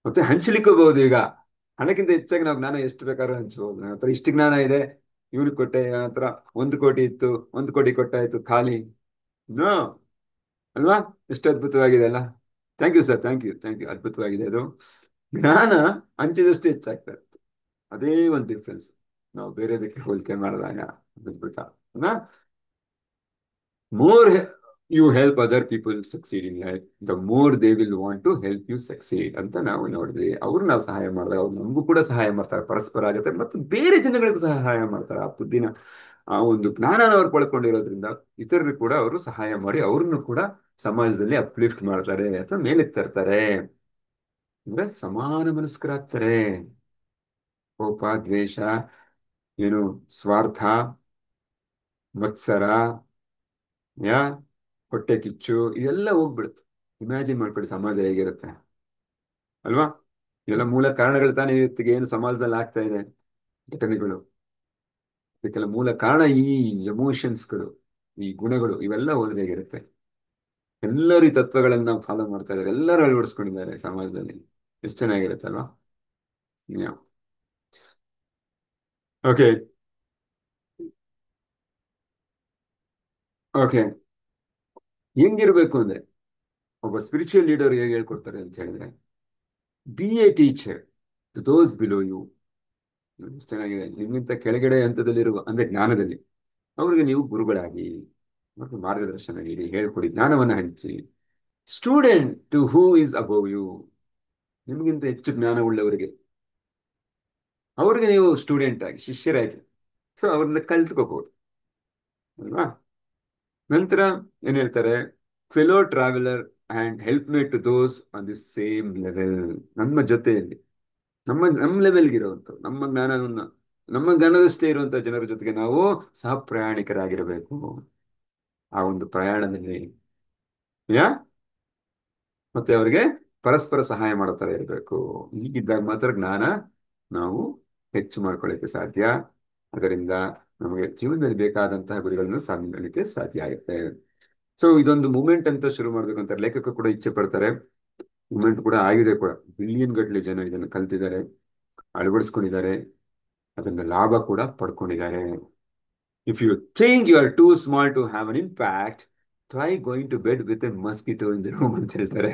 ಮತ್ತೆ ಹಂಚಲಿಕ್ಕಬಹುದು. ಈಗ ಹಣಕ್ಕಿಂತ ಹೆಚ್ಚಾಗಿ ನಾವು ಜ್ಞಾನ ಎಷ್ಟು ಬೇಕಾದ್ರೂ ಹಂಚಬಹುದು. ನನ್ನ ಹತ್ರ ಇಷ್ಟು ಜ್ಞಾನ ಇದೆ, ಇವನಿಗೆ ಕೊಟ್ಟೆ, ನನ್ನ ಹತ್ರ 1 ಕೋಟಿ ಇತ್ತು, 1 ಕೋಟಿ ಕೊಟ್ಟಾಯ್ತು, ಖಾಲಿ. ನೋ ಅಲ್ವಾ? ಎಷ್ಟು ಅದ್ಭುತವಾಗಿದೆ ಅಲ್ಲ. Thank you sir, thank you, thank you. ಅದ್ಭುತವಾಗಿದೆ ಅದು. ಜ್ಞಾನ ಹಂಚಿದಷ್ಟು ಹೆಚ್ಚಾಗ್ತಾ ಇತ್ತು. ಅದೇ ಒಂದು ಡಿಫ್ರೆನ್ಸ್ ನಾವು ಬೇರೆದಕ್ಕೆ ಹೋಲಿಕೆ ಮಾಡಿದಾಗ. ಅದ್ಭುತ. More you help other people succeed in life, the more they will want to help you succeed ಅಂತ ನಾವು ನೋಡಿದ್ವಿ. ಅವ್ರು ನಾವು ಸಹಾಯ ಮಾಡಿದಾಗ ಅವ್ರು ನಮಗೂ ಕೂಡ ಸಹಾಯ ಮಾಡ್ತಾರೆ, ಪರಸ್ಪರ ಆಗುತ್ತೆ. ಮತ್ತು ಬೇರೆ ಜನಗಳಿಗೂ ಸಹಾಯ ಮಾಡ್ತಾರೆ. ಆ ಬುದ್ಧಿನ, ಆ ಒಂದು ಜ್ಞಾನನ ಅವ್ರು ಪಡ್ಕೊಂಡಿರೋದ್ರಿಂದ ಇತರರು ಕೂಡ ಅವರು ಸಹಾಯ ಮಾಡಿ ಅವ್ರನ್ನು ಕೂಡ ಸಮಾಜದಲ್ಲಿ ಅಪ್ಲಿಫ್ಟ್ ಮಾಡ್ತಾರೆ ಅಥವಾ ಮೇಲೆತ್ತಿ ತರ್ತಾರೆ. ಅಂದ್ರೆ ಸಮಾನ ಮನಸ್ಕರಾಗ್ತಾರೆ. ಕೋಪ, ದ್ವೇಷ, ಏನು ಸ್ವಾರ್ಥ, ಮತ್ಸರ, ಯಾ ಹೊಟ್ಟೆ ಕಿಚ್ಚು, ಇದೆಲ್ಲ ಹೋಗ್ಬಿಡುತ್ತೆ. ಇಮ್ಯಾಜಿನ್ ಮಾಡ್ಕೊಳ್ಳಿ ಸಮಾಜ ಹೇಗಿರುತ್ತೆ ಅಲ್ವಾ. ಇವೆಲ್ಲ ಮೂಲ ಕಾರಣಗಳು ತಾನೇ ಇವತ್ತಿಗೆ ಏನು ಸಮಾಜದಲ್ಲಿ ಆಗ್ತಾ ಇದೆ ಘಟನೆಗಳು. ಇದಕ್ಕೆಲ್ಲ ಮೂಲ ಕಾರಣ ಈ ಎಮೋಷನ್ಸ್ಗಳು, ಈ ಗುಣಗಳು, ಇವೆಲ್ಲ ಹೋದ್ರೇಗಿರುತ್ತೆ. ಎಲ್ಲರೂ ಈ ತತ್ವಗಳನ್ನ ಫಾಲೋ ಮಾಡ್ತಾ ಇದ್ದಾರೆ, ಎಲ್ಲರೂ ಅಳವಡಿಸ್ಕೊಂಡಿದ್ದಾರೆ ಸಮಾಜದಲ್ಲಿ. ಎಷ್ಟು ಚೆನ್ನಾಗಿರುತ್ತೆ ಅಲ್ವಾ. ಓಕೆ ಓಕೆ ಹೆಂಗಿರ್ಬೇಕು ಅಂದ್ರೆ, ಒಬ್ಬ ಸ್ಪಿರಿಚುವಲ್ ಲೀಡರ್ ಹೇಗೆ ಹೇಳ್ಕೊಡ್ತಾರೆ ಅಂತ ಹೇಳಿದ್ರೆ, be a teacher to those below you. ಎಷ್ಟು ಚೆನ್ನಾಗಿದೆ. ನಿಮ್ಗಿಂತ ಕೆಳಗಡೆ ಹಂತದಲ್ಲಿರುವ, ಅಂದ್ರೆ ಜ್ಞಾನದಲ್ಲಿ, ಅವ್ರಿಗೆ ನೀವು ಗುರುಗಳಾಗಿ ಮತ್ತು ಮಾರ್ಗದರ್ಶನ ನೀಡಿ, ಹೇಳ್ಕೊಡಿ, ಜ್ಞಾನವನ್ನು ಹಂಚಿ. Student to who is above you. ನಿಮಗಿಂತ ಹೆಚ್ಚು ಜ್ಞಾನ ಉಳ್ಳವರಿಗೆ, ಅವ್ರಿಗೆ ನೀವು ಸ್ಟೂಡೆಂಟ್ ಆಗಿ, ಶಿಷ್ಯರಾಗಿ, ಸೊ ಅವ್ರನ್ನ ಕಲ್ತ್ಕೋಬಹುದು ಅಲ್ವಾ. ನಂತರ ಏನ್ ಹೇಳ್ತಾರೆ, fellow traveller and helpmate to those on the same level. ನಮ್ಮ ಜೊತೆಯಲ್ಲಿ, ನಮ್ಮ ಲೆವೆಲ್ಗೆ ಇರುವಂತ, ನಮ್ಮ ಜ್ಞಾನದಷ್ಟೇ ಇರುವಂತಹ ಜನರ ಜೊತೆಗೆ ನಾವು ಸಹ ಪ್ರಯಾಣಿಕರಾಗಿರಬೇಕು ಆ ಒಂದು ಪ್ರಯಾಣದಲ್ಲಿ. ಯಾ ಮತ್ತೆ ಅವರಿಗೆ ಪರಸ್ಪರ ಸಹಾಯ ಮಾಡ್ತಾ ಇರಬೇಕು. ಹೀಗಿದ್ದಾಗ ಮಾತ್ರ ಜ್ಞಾನ ನಾವು ಹೆಚ್ಚು ಮಾಡ್ಕೊಳ್ಳಿಕ್ಕೆ ಸಾಧ್ಯ. ಅದರಿಂದ ನಮಗೆ ಜೀವನದಲ್ಲಿ ಬೇಕಾದಂತಹ ಗುರಿಗಳನ್ನು ಸಾಧಿಸಲಿಕ್ಕೆ ಸಾಧ್ಯ ಆಗುತ್ತೆ. ಸೊ ಇದೊಂದು ಮೂಮೆಂಟ್ ಅಂತ ಶುರು ಮಾಡ್ಬೇಕು ಅಂತ ಲೇಖಕರು ಕೂಡ ಇಚ್ಛೆ ಪಡ್ತಾರೆ. ಮೂಮೆಂಟ್ ಕೂಡ ಆಗಿದೆ ಕೂಡ. ಬಿಲಿಯನ್ ಗಟ್ಟಲೆ ಜನ ಇದನ್ನು ಕಲ್ತಿದ್ದಾರೆ, ಅಳವಡಿಸ್ಕೊಂಡಿದ್ದಾರೆ, ಅದನ್ನ ಲಾಭ ಕೂಡ ಪಡ್ಕೊಂಡಿದ್ದಾರೆ. If you think you are too small to have an impact, try going to bed with a mosquito in the room ಅಂತ ಹೇಳ್ತಾರೆ.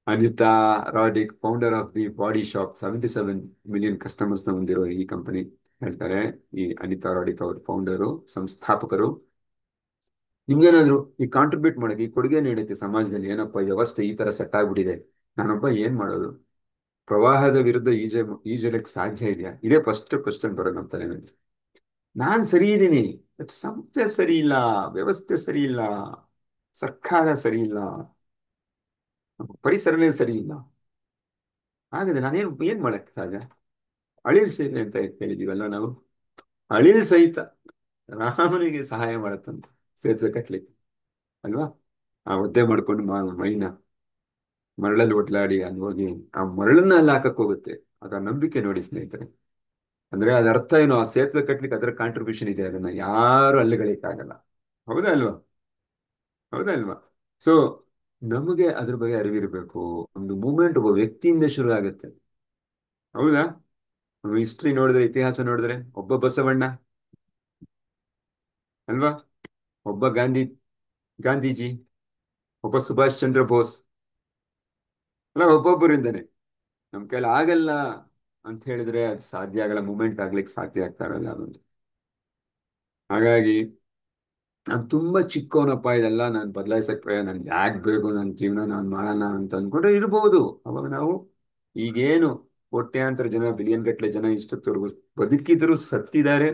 Anita Roddick, founder of the Body Shop, 77 million customers ನ ಹೊಂದಿರೋ ಈ ಕಂಪನಿ ಹೇಳ್ತಾರೆ. ಈ ಅನಿತಾ ರಾಡಿಕ್ ಅವರು founder, ಸಂಸ್ಥಾಪಕರು. ನಿಮ್ಗೇನಾದ್ರು ಈ contribute ಮಾಡಕ್ಕೆ, ಈ ಕೊಡುಗೆ ನೀಡಕ್ಕೆ ಸಮಾಜದಲ್ಲಿ, ಏನಪ್ಪ ವ್ಯವಸ್ಥೆ ಈ ತರ ಸೆಟ್ ಆಗ್ಬಿಟ್ಟಿದೆ, ನಾನೊಬ್ಬ ಏನ್ ಮಾಡೋದು? ಪ್ರವಾಹದ ವಿರುದ್ಧ ಈಜಲಿಕ್ಕೆ ಸಾಧ್ಯ ಇದೆಯಾ? ಇದೇ ಫಸ್ಟ್ ಕ್ವಶನ್ ಬರೋದು ನಮ್ಮ ತಲೆಯಲ್ಲಿ. ನಾನ್ ಸರಿ ಇದ್ದೀನಿ, ಬಟ್ ಸಮಾಜ ಸರಿ ಇಲ್ಲ, ವ್ಯವಸ್ಥೆ ಸರಿ ಇಲ್ಲ, ಸರ್ಕಾರ ಸರಿ ಇಲ್ಲ, ಪರಿಸರನೇ ಸರಿ ಇಲ್ಲ. ಹಾಗಾದ್ರೆ ಏನ್ ಮಾಡಕ್ ಸಾಧ್ಯ? ಅಳಿಲ್ ಸೇವೆ ಅಂತ ಹೇಳಿದೀವಲ್ಲ ನಾವು. ಅಳಿಲ್ ಸಹಿತ ರಾಮನಿಗೆ ಸಹಾಯ ಮಾಡತ್ತಂತ ಸೇತುವೆ ಕಟ್ಲಿಕ್ಕೆ ಅಲ್ವಾ. ಆ ಒದ್ದೆ ಮಾಡ್ಕೊಂಡು ಮೈನ ಮರಳಲ್ಲಿ ಒಟ್ಲಾಡಿ ಅಲ್ಲಿ ಹೋಗಿ ಆ ಮರಳನ್ನ ಅಲ್ಲಿ ಹಾಕಕ್ ಹೋಗುತ್ತೆ. ಅದರ ನಂಬಿಕೆ ನೋಡಿ ಸ್ನೇಹಿತರೆ. ಅಂದ್ರೆ ಅದ್ರ ಅರ್ಥ ಏನು, ಆ ಸೇತುವೆ ಕಟ್ಲಿಕ್ಕೆ ಅದರ ಕಾಂಟ್ರಿಬ್ಯೂಷನ್ ಇದೆ, ಅದನ್ನ ಯಾರು ಅಲ್ಲಗಳಿಕ್ಕಾಗಲ್ಲ. ಹೌದಾ ಅಲ್ವಾ? ಹೌದಾ ಅಲ್ವಾ? ಸೊ ನಮಗೆ ಅದ್ರ ಬಗ್ಗೆ ಅರಿವಿರ್ಬೇಕು. ಒಂದು ಮೂಮೆಂಟ್ ಒಬ್ಬ ವ್ಯಕ್ತಿಯಿಂದ ಶುರು ಆಗುತ್ತೆ. ಹೌದಾ? ಹಿಸ್ಟ್ರಿ ನೋಡಿದ್ರೆ, ಇತಿಹಾಸ ನೋಡಿದ್ರೆ, ಒಬ್ಬ ಬಸವಣ್ಣ ಅಲ್ವಾ, ಒಬ್ಬ ಗಾಂಧೀಜಿ, ಒಬ್ಬ ಸುಭಾಷ್ ಚಂದ್ರ ಬೋಸ್, ಅಲ್ಲ, ಒಬ್ಬೊಬ್ಬರಿಂದನೇ. ನಮ್ ಕೈಲಿ ಆಗಲ್ಲ ಅಂತ ಹೇಳಿದ್ರೆ ಅದು ಸಾಧ್ಯ ಆಗಲ್ಲ, ಮೂಮೆಂಟ್ ಆಗ್ಲಿಕ್ಕೆ ಸಾಧ್ಯ ಆಗ್ತಾ ಇರಲ್ಲ ಅದೊಂದು. ಹಾಗಾಗಿ ನಾನು ತುಂಬಾ ಚಿಕ್ಕವನಪ್ಪ, ಇದೆಲ್ಲ ನಾನು ಬದಲಾಯಿಸಕ್ ನನ್ಗೆ ಯಾಕೆ ಬೇಕು, ನನ್ನ ಜೀವನ ನಾನು ಮಾಡೋಣ ಅಂತ ಅಂದ್ಕೊಂಡ್ರೆ ಇರ್ಬೋದು. ಅವಾಗ ನಾವು ಈಗೇನು ಕೋಟ್ಯಾಂತರ ಜನ, ಬಿಲಿಯನ್ ಗಟ್ಟಲೆ ಜನ ಇಷ್ಟೊತ್ತವರೆಗೂ ಬದುಕಿದ್ರು, ಸತ್ತಿದ್ದಾರೆ,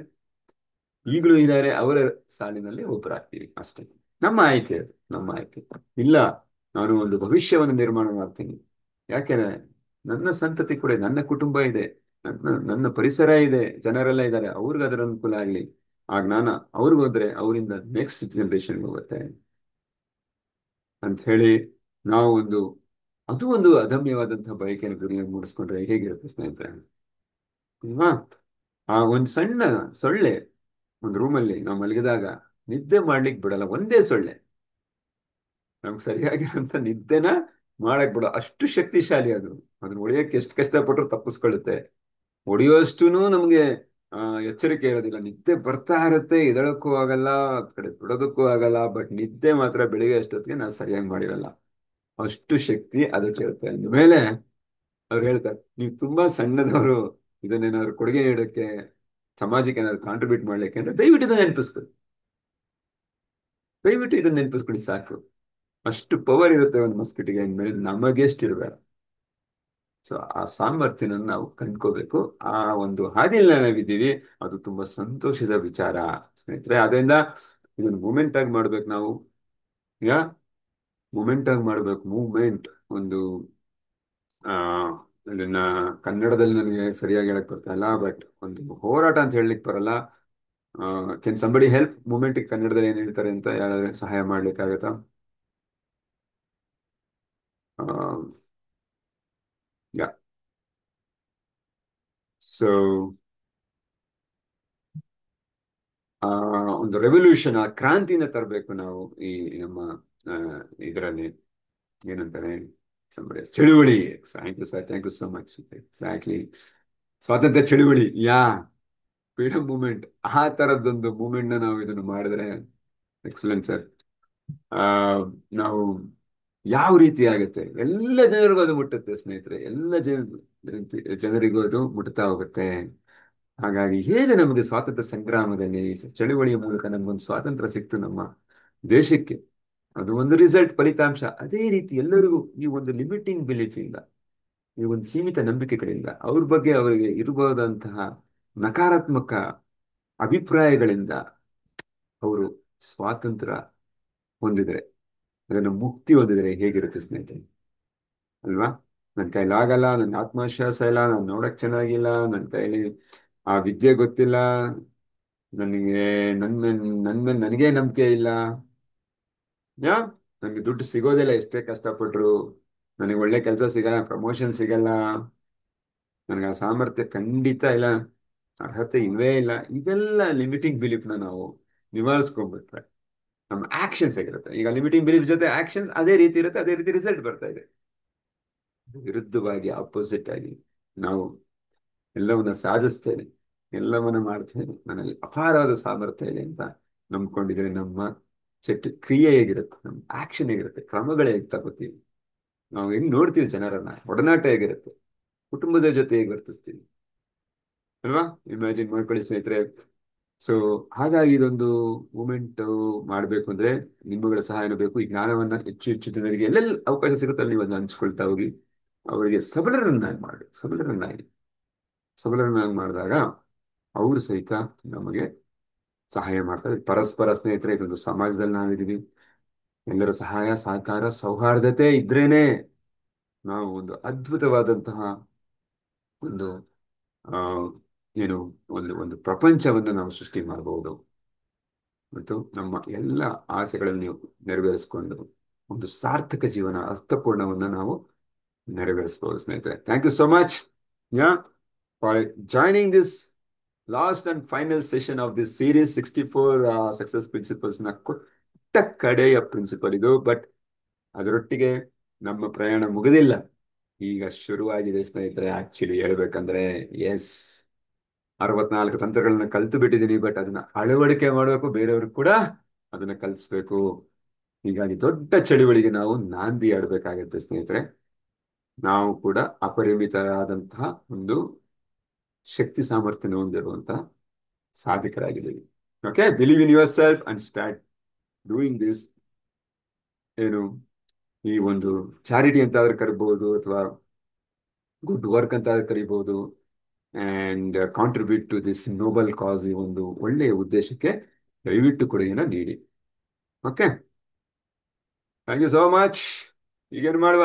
ಈಗಲೂ ಇದ್ದಾರೆ, ಅವರ ಸಾಲಿನಲ್ಲಿ ಒಬ್ಬರಾಗ್ತೀವಿ ಅಷ್ಟೇ. ನಮ್ಮ ಆಯ್ಕೆ ಅದು, ನಮ್ಮ ಆಯ್ಕೆ. ಇಲ್ಲ, ನಾನು ಒಂದು ಭವಿಷ್ಯವನ್ನು ನಿರ್ಮಾಣ ಮಾಡ್ತೀನಿ. ಯಾಕೆಂದ್ರೆ ನನ್ನ ಸಂತತಿ ಕೂಡ ಇದೆ, ನನ್ನ ಕುಟುಂಬ ಇದೆ, ನನ್ನ ಪರಿಸರ ಇದೆ, ಜನರೆಲ್ಲ ಇದ್ದಾರೆ, ಅವ್ರಿಗೆ ಅದರ ಅನುಕೂಲ ಆಗ್ಲಿ. ಆಗ ನಾನು ಅವ್ರಿಗೆ ಹೋದ್ರೆ ಅವರಿಂದ ನೆಕ್ಸ್ಟ್ ಜನರೇಷನ್ ಹೋಗುತ್ತೆ ಅಂತ ಹೇಳಿ ನಾವು ಅದು ಒಂದು ಅದಮ್ಯವಾದಂತಹ ಬಯಕೆಯನ್ನು, ಗುರಿಯನ್ನು ಮೂಡಿಸ್ಕೊಂಡ್ರೆ ಹೇಗಿರುತ್ತೆ ಸ್ನೇಹಿತರೆ ಅಲ್ವಾ? ಆ ಒಂದು ಸಣ್ಣ ಸೊಳ್ಳೆ ಒಂದು ರೂಮಲ್ಲಿ ನಾವು ಮಲಗಿದಾಗ ನಿದ್ದೆ ಮಾಡ್ಲಿಕ್ಕೆ ಬಿಡಲ್ಲ, ಒಂದೇ ಸೊಳ್ಳೆ ನಮ್ಗೆ ಸರಿಯಾಗಿರೋಂಥ ನಿದ್ದೆನ ಮಾಡಕ್ ಬಿಡೋ ಅಷ್ಟು ಶಕ್ತಿಶಾಲಿ ಅದು. ಅದನ್ನ ಹೊಡೆಯಕ್ಕೆ ಎಷ್ಟು ಕಷ್ಟಪಟ್ಟರು ತಪ್ಪಿಸ್ಕೊಳ್ಳುತ್ತೆ. ಹೊಡೆಯೋಷ್ಟೂ ನಮ್ಗೆ ಎಚ್ಚರಿಕೆ ಇರೋದಿಲ್ಲ. ನಿದ್ದೆ ಬರ್ತಾ ಇರುತ್ತೆ, ಎದಳಕ್ಕೂ ಆಗಲ್ಲ, ಅದ್ ಕಡೆ ಬಿಡೋದಕ್ಕೂ ಆಗಲ್ಲ. ಬಟ್ ನಿದ್ದೆ ಮಾತ್ರ ಬೆಳಿಗ್ಗೆ ಅಷ್ಟೊತ್ತಿಗೆ ನಾವು ಸರಿಯಾಗಿ ಮಾಡಿರಲ್ಲ. ಅಷ್ಟು ಶಕ್ತಿ ಅದಕ್ಕೆ ಇರುತ್ತೆ. ಅಂದಮೇಲೆ ಅವ್ರು ಹೇಳ್ತಾರೆ, ನೀವು ತುಂಬಾ ಸಣ್ಣದವರು, ಇದನ್ನೇನಾದ್ರು ಕೊಡುಗೆ ನೀಡೋಕ್ಕೆ, ಸಮಾಜಕ್ಕೆ ಏನಾದ್ರು ಕಾಂಟ್ರಿಬ್ಯೂಟ್ ಮಾಡ್ಲಿಕ್ಕೆ ಅಂತ ದಯವಿಟ್ಟು ಇದನ್ನ ನೆನಪಿಸ್ಕೊಳ್ಳಿ. ದಯವಿಟ್ಟು ಇದನ್ನ ನೆನಪಿಸ್ಕೊಳ್ಳಿ ಸಾಕು. ಅಷ್ಟು ಪವರ್ ಇರುತ್ತೆ ಒಂದು ಮಸ್ಕಿಟಿಗೆ ಅಂದ್ಮೇಲೆ ನಮಗೆ ಎಷ್ಟಿರ್ಬೇಡ. ಸೊ ಆ ಸಾಮರ್ಥ್ಯನ ನಾವು ಕಂಡ್ಕೋಬೇಕು. ಆ ಒಂದು ಹಾದಿಯಲ್ಲಿ ನಾವಿದ್ದೀವಿ, ಅದು ತುಂಬಾ ಸಂತೋಷದ ವಿಚಾರ ಸ್ನೇಹಿತರೆ. ಅದರಿಂದ ಇದನ್ನು ಮೂಮೆಂಟ್ ಆಗಿ ಮಾಡ್ಬೇಕು ನಾವು. ಯಾ ಮೂಮೆಂಟ್ ಆಗಿ ಮಾಡ್ಬೇಕು. ಮೂವ್ಮೆಂಟ್ ಒಂದು ಆ ಇದನ್ನ ಕನ್ನಡದಲ್ಲಿ ನನಗೆ ಸರಿಯಾಗಿ ಹೇಳಕ್ ಬರ್ತಾ ಇಲ್ಲ, ಬಟ್ ಒಂದು ಹೋರಾಟ ಅಂತ ಹೇಳಲಿಕ್ಕೆ ಬರಲ್ಲ. ಕೆನ್ ಸಂಬಡಿ ಹೆಲ್ಪ್ ಮೂಮೆಂಟ್ ಕನ್ನಡದಲ್ಲಿ ಏನ್ ಹೇಳ್ತಾರೆ ಅಂತ ಯಾರಾದ್ರೂ ಸಹಾಯ ಮಾಡ್ಲಿಕ್ಕಾಗತ್ತಾ? ಯಾ ಸೊ ಆ ಒಂದು ರೆವಲ್ಯೂಷನ್, ಆ ಕ್ರಾಂತಿನ ತರಬೇಕು ನಾವು ಈ ನಮ್ಮ ಇದರಲ್ಲಿ ಏನಂತಾರೆ, ಚಳುವಳಿ. Thank you sir, thank you so much. Exactly, ಸ್ವಾತಂತ್ರ್ಯ ಚಳುವಳಿ, ಫ್ರೀಡಮ್ ಮೂವ್ಮೆಂಟ್, ಆ ತರದ್ದೊಂದು ಮೂವ್ಮೆಂಟ್ ನ ನಾವು ಇದನ್ನು ಮಾಡಿದ್ರೆ ಎಕ್ಸಲೆಂಟ್ ಸರ್. ಆ ನಾವು ಯಾವ ರೀತಿ ಆಗುತ್ತೆ, ಎಲ್ಲ ಜನರಿಗೂ ಅದು ಮುಟ್ಟುತ್ತೆ ಸ್ನೇಹಿತರೆ, ಎಲ್ಲ ಜನರಿಗೂ ಅದು ಮುಟ್ತಾ ಹೋಗುತ್ತೆ. ಹಾಗಾಗಿ ಹೇಗೆ ನಮಗೆ ಸ್ವಾತಂತ್ರ್ಯ ಸಂಗ್ರಾಮದಲ್ಲಿ ಚಳುವಳಿಯ ಮೂಲಕ ನಮಗೊಂದು ಸ್ವಾತಂತ್ರ್ಯ ಸಿಕ್ತು ನಮ್ಮ ದೇಶಕ್ಕೆ, ಅದು ಒಂದು ರಿಸಲ್ಟ್, ಫಲಿತಾಂಶ. ಅದೇ ರೀತಿ ಎಲ್ಲರಿಗೂ ಈ ಒಂದು ಲಿಮಿಟಿಂಗ್ ಬಿಲೀಫ್ ಇಂದ, ಈ ಒಂದು ಸೀಮಿತ ನಂಬಿಕೆಗಳಿಂದ, ಅವ್ರ ಬಗ್ಗೆ ಅವರಿಗೆ ಇರಬಹುದಂತಹ ನಕಾರಾತ್ಮಕ ಅಭಿಪ್ರಾಯಗಳಿಂದ ಅವರು ಸ್ವಾತಂತ್ರ್ಯ ಹೊಂದಿದರೆ, ಅದನ್ನು ಮುಕ್ತಿ ಹೊಂದಿದರೆ ಹೇಗಿರುತ್ತೆ ಸ್ನೇಹಿತರೆ ಅಲ್ವಾ? ನನ್ನ ಕೈಲಿ ಆಗಲ್ಲ, ನನ್ನ ಆತ್ಮವಿಶ್ವಾಸ ಇಲ್ಲ, ನಾನು ನೋಡಕ್ ಚೆನ್ನಾಗಿಲ್ಲ, ನನ್ನ ಕೈಲಿ ಆ ವಿದ್ಯೆ ಗೊತ್ತಿಲ್ಲ, ನನಗೆ ನನ್ ಮೇಲೆ ನನಗೇ ನಂಬಿಕೆ ಇಲ್ಲ, ಯಾ ನನಗೆ ದುಡ್ಡು ಸಿಗೋದಿಲ್ಲ ಎಷ್ಟೇ ಕಷ್ಟಪಟ್ರು, ನನಗೆ ಒಳ್ಳೆ ಕೆಲಸ ಸಿಗಲ್ಲ, ಪ್ರಮೋಷನ್ ಸಿಗಲ್ಲ, ನನಗೆ ಆ ಸಾಮರ್ಥ್ಯ ಖಂಡಿತ ಇಲ್ಲ, ಅರ್ಹತೆ ಇಲ್ವೇ ಇಲ್ಲ. ಇದೆಲ್ಲ ಲಿಮಿಟಿಂಗ್ ಬಿಲೀಫ್ನ ನಾವು ನಿವಾರಿಸ್ಕೊಂಡ್ಬಿಟ್ರೆ ನಮ್ಮ ಆಕ್ಷನ್ಸ್ ಆಗಿರುತ್ತೆ. ಈಗ ಲಿಮಿಟಿಂಗ್ ಬಿಲೀಫ್ ಜೊತೆ ಆಕ್ಷನ್ಸ್ ಅದೇ ರೀತಿ ಇರುತ್ತೆ, ಅದೇ ರೀತಿ ರಿಸಲ್ಟ್ ಬರ್ತಾ ಇದೆ. ವಿರುದ್ಧವಾಗಿ, ಆಪೋಸಿಟ್ ಆಗಿ ನಾವು ಎಲ್ಲವನ್ನ ಸಾಧಿಸ್ತೇನೆ, ಎಲ್ಲವನ್ನ ಮಾಡ್ತೇನೆ, ನನ್ನಲ್ಲಿ ಅಪಾರವಾದ ಸಾಮರ್ಥ್ಯ ಇದೆ ಅಂತ ನಂಬ್ಕೊಂಡಿದ್ರೆ ನಮ್ಮ ಕ್ರಿಯೆ ಹೇಗಿರುತ್ತೆ, ನಮ್ಮ ಆಕ್ಷನ್ ಹೇಗಿರುತ್ತೆ, ಕ್ರಮಗಳು ಹೇಗೆ ತಗೋತೀವಿ, ನಾವು ಹೆಂಗ್ ನೋಡ್ತೀವಿ ಜನರನ್ನ, ಒಡನಾಟ ಹೇಗಿರುತ್ತೆ, ಕುಟುಂಬದ ಜೊತೆ ಹೇಗೆ ವರ್ತಿಸ್ತೀವಿ ಅಲ್ವಾ? ಇಮ್ಯಾಜಿನ್ ಮಾಡ್ಕೊಳ್ಳಿ ಸ್ನೇಹಿತರೆ. ಸೊ ಹಾಗಾಗಿ ಇದೊಂದು ಮೂಮೆಂಟ್ ಮಾಡಬೇಕು ಅಂದ್ರೆ ನಿಮ್ಮಗಳ ಸಹಾಯನ ಬೇಕು. ಈ ಜ್ಞಾನವನ್ನ ಹೆಚ್ಚು ಹೆಚ್ಚು ಜನರಿಗೆ ಎಲ್ಲೆಲ್ಲಿ ಅವಕಾಶ ಸಿಗುತ್ತೆ ಅಲ್ಲಿ ನೀವು ಅದನ್ನ ಹಂಚ್ಕೊಳ್ತಾ ಹೋಗಿ ಅವರಿಗೆ ಸಬಲರನ್ನಾಗಿ ಮಾಡಿದಾಗ ಅವರು ಸಹಿತ ನಮಗೆ ಸಹಾಯ ಮಾಡ್ತಾರೆ. ಪರಸ್ಪರ ಸ್ನೇಹಿತರೆ, ಇದೊಂದು ಸಮಾಜದಲ್ಲಿ ನಾವಿದ್ದೀವಿ, ಎಲ್ಲರ ಸಹಾಯ ಸಹಕಾರ ಸೌಹಾರ್ದತೆ ಇದ್ರೇನೆ ನಾವು ಒಂದು ಅದ್ಭುತವಾದಂತಹ ಒಂದು ಆ ಏನು ಒಂದು ಒಂದು ಪ್ರಪಂಚವನ್ನು ನಾವು ಸೃಷ್ಟಿ ಮಾಡಬಹುದು ಮತ್ತು ನಮ್ಮ ಎಲ್ಲ ಆಸೆಗಳನ್ನು ನೀವು ನೆರವೇರಿಸಿಕೊಂಡು ಒಂದು ಸಾರ್ಥಕ ಜೀವನ ಅರ್ಥಪೂರ್ಣವನ್ನ ನಾವು ನೆರವೇರಿಸಬಹುದು ಸ್ನೇಹಿತರೆ. Thank you so much yeah for joining this last and final session of this series 64 success principles ನ ಕೊಟ್ಟ ಕಡೆಯ ಪ್ರಿನ್ಸಿಪಲ್ ಇದು. ಬಟ್ ಅದರೊಟ್ಟಿಗೆ ನಮ್ಮ ಪ್ರಯಾಣ ಮುಗಿದಿಲ್ಲ, ಈಗ ಶುರುವಾಗಿದೆ ಸ್ನೇಹಿತರೆ. ಆಕ್ಚುಲಿ ಹೇಳ್ಬೇಕಂದ್ರೆ ಎಸ್ 64 ತಂತ್ರಗಳನ್ನ ಕಲ್ತು ಬಿಟ್ಟಿದ್ದೀನಿ, ಬಟ್ ಅದನ್ನ ಅಳವಡಿಕೆ ಮಾಡಬೇಕು, ಬೇರೆಯವ್ರಿಗೆ ಕೂಡ ಅದನ್ನ ಕಲಿಸ್ಬೇಕು. ಹೀಗಾಗಿ ದೊಡ್ಡ ಚಳುವಳಿಗೆ ನಾವು ನಾಂದಿ ಆಡ್ಬೇಕಾಗತ್ತೆ ಸ್ನೇಹಿತರೆ. ನಾವು ಕೂಡ ಅಪರಿಮಿತರಾದಂತಹ ಒಂದು ಶಕ್ತಿ ಸಾಮರ್ಥ್ಯ ಹೊಂದಿರುವಂತಹ ಸಾಧಕರಾಗಿದ್ದೀವಿ. Okay, believe in yourself and start doing this. ಏನು ಈ ಒಂದು ಚಾರಿಟಿ ಅಂತ ಆದ್ರೆ ಕರಿಬಹುದು, ಅಥವಾ ಗುಡ್ ವರ್ಕ್ ಅಂತ ಆದ್ರೆ ಕರಿಬಹುದು, and contribute to this noble cause, ಈ ಒಂದು ಒಳ್ಳೆಯ ಉದ್ದೇಶಕ್ಕೆ ದಯವಿಟ್ಟು ಕೊಡುಗೆನ ನೀಡಿ. Okay, thank you so much. ಈಗೇನು ಮಾಡುವ?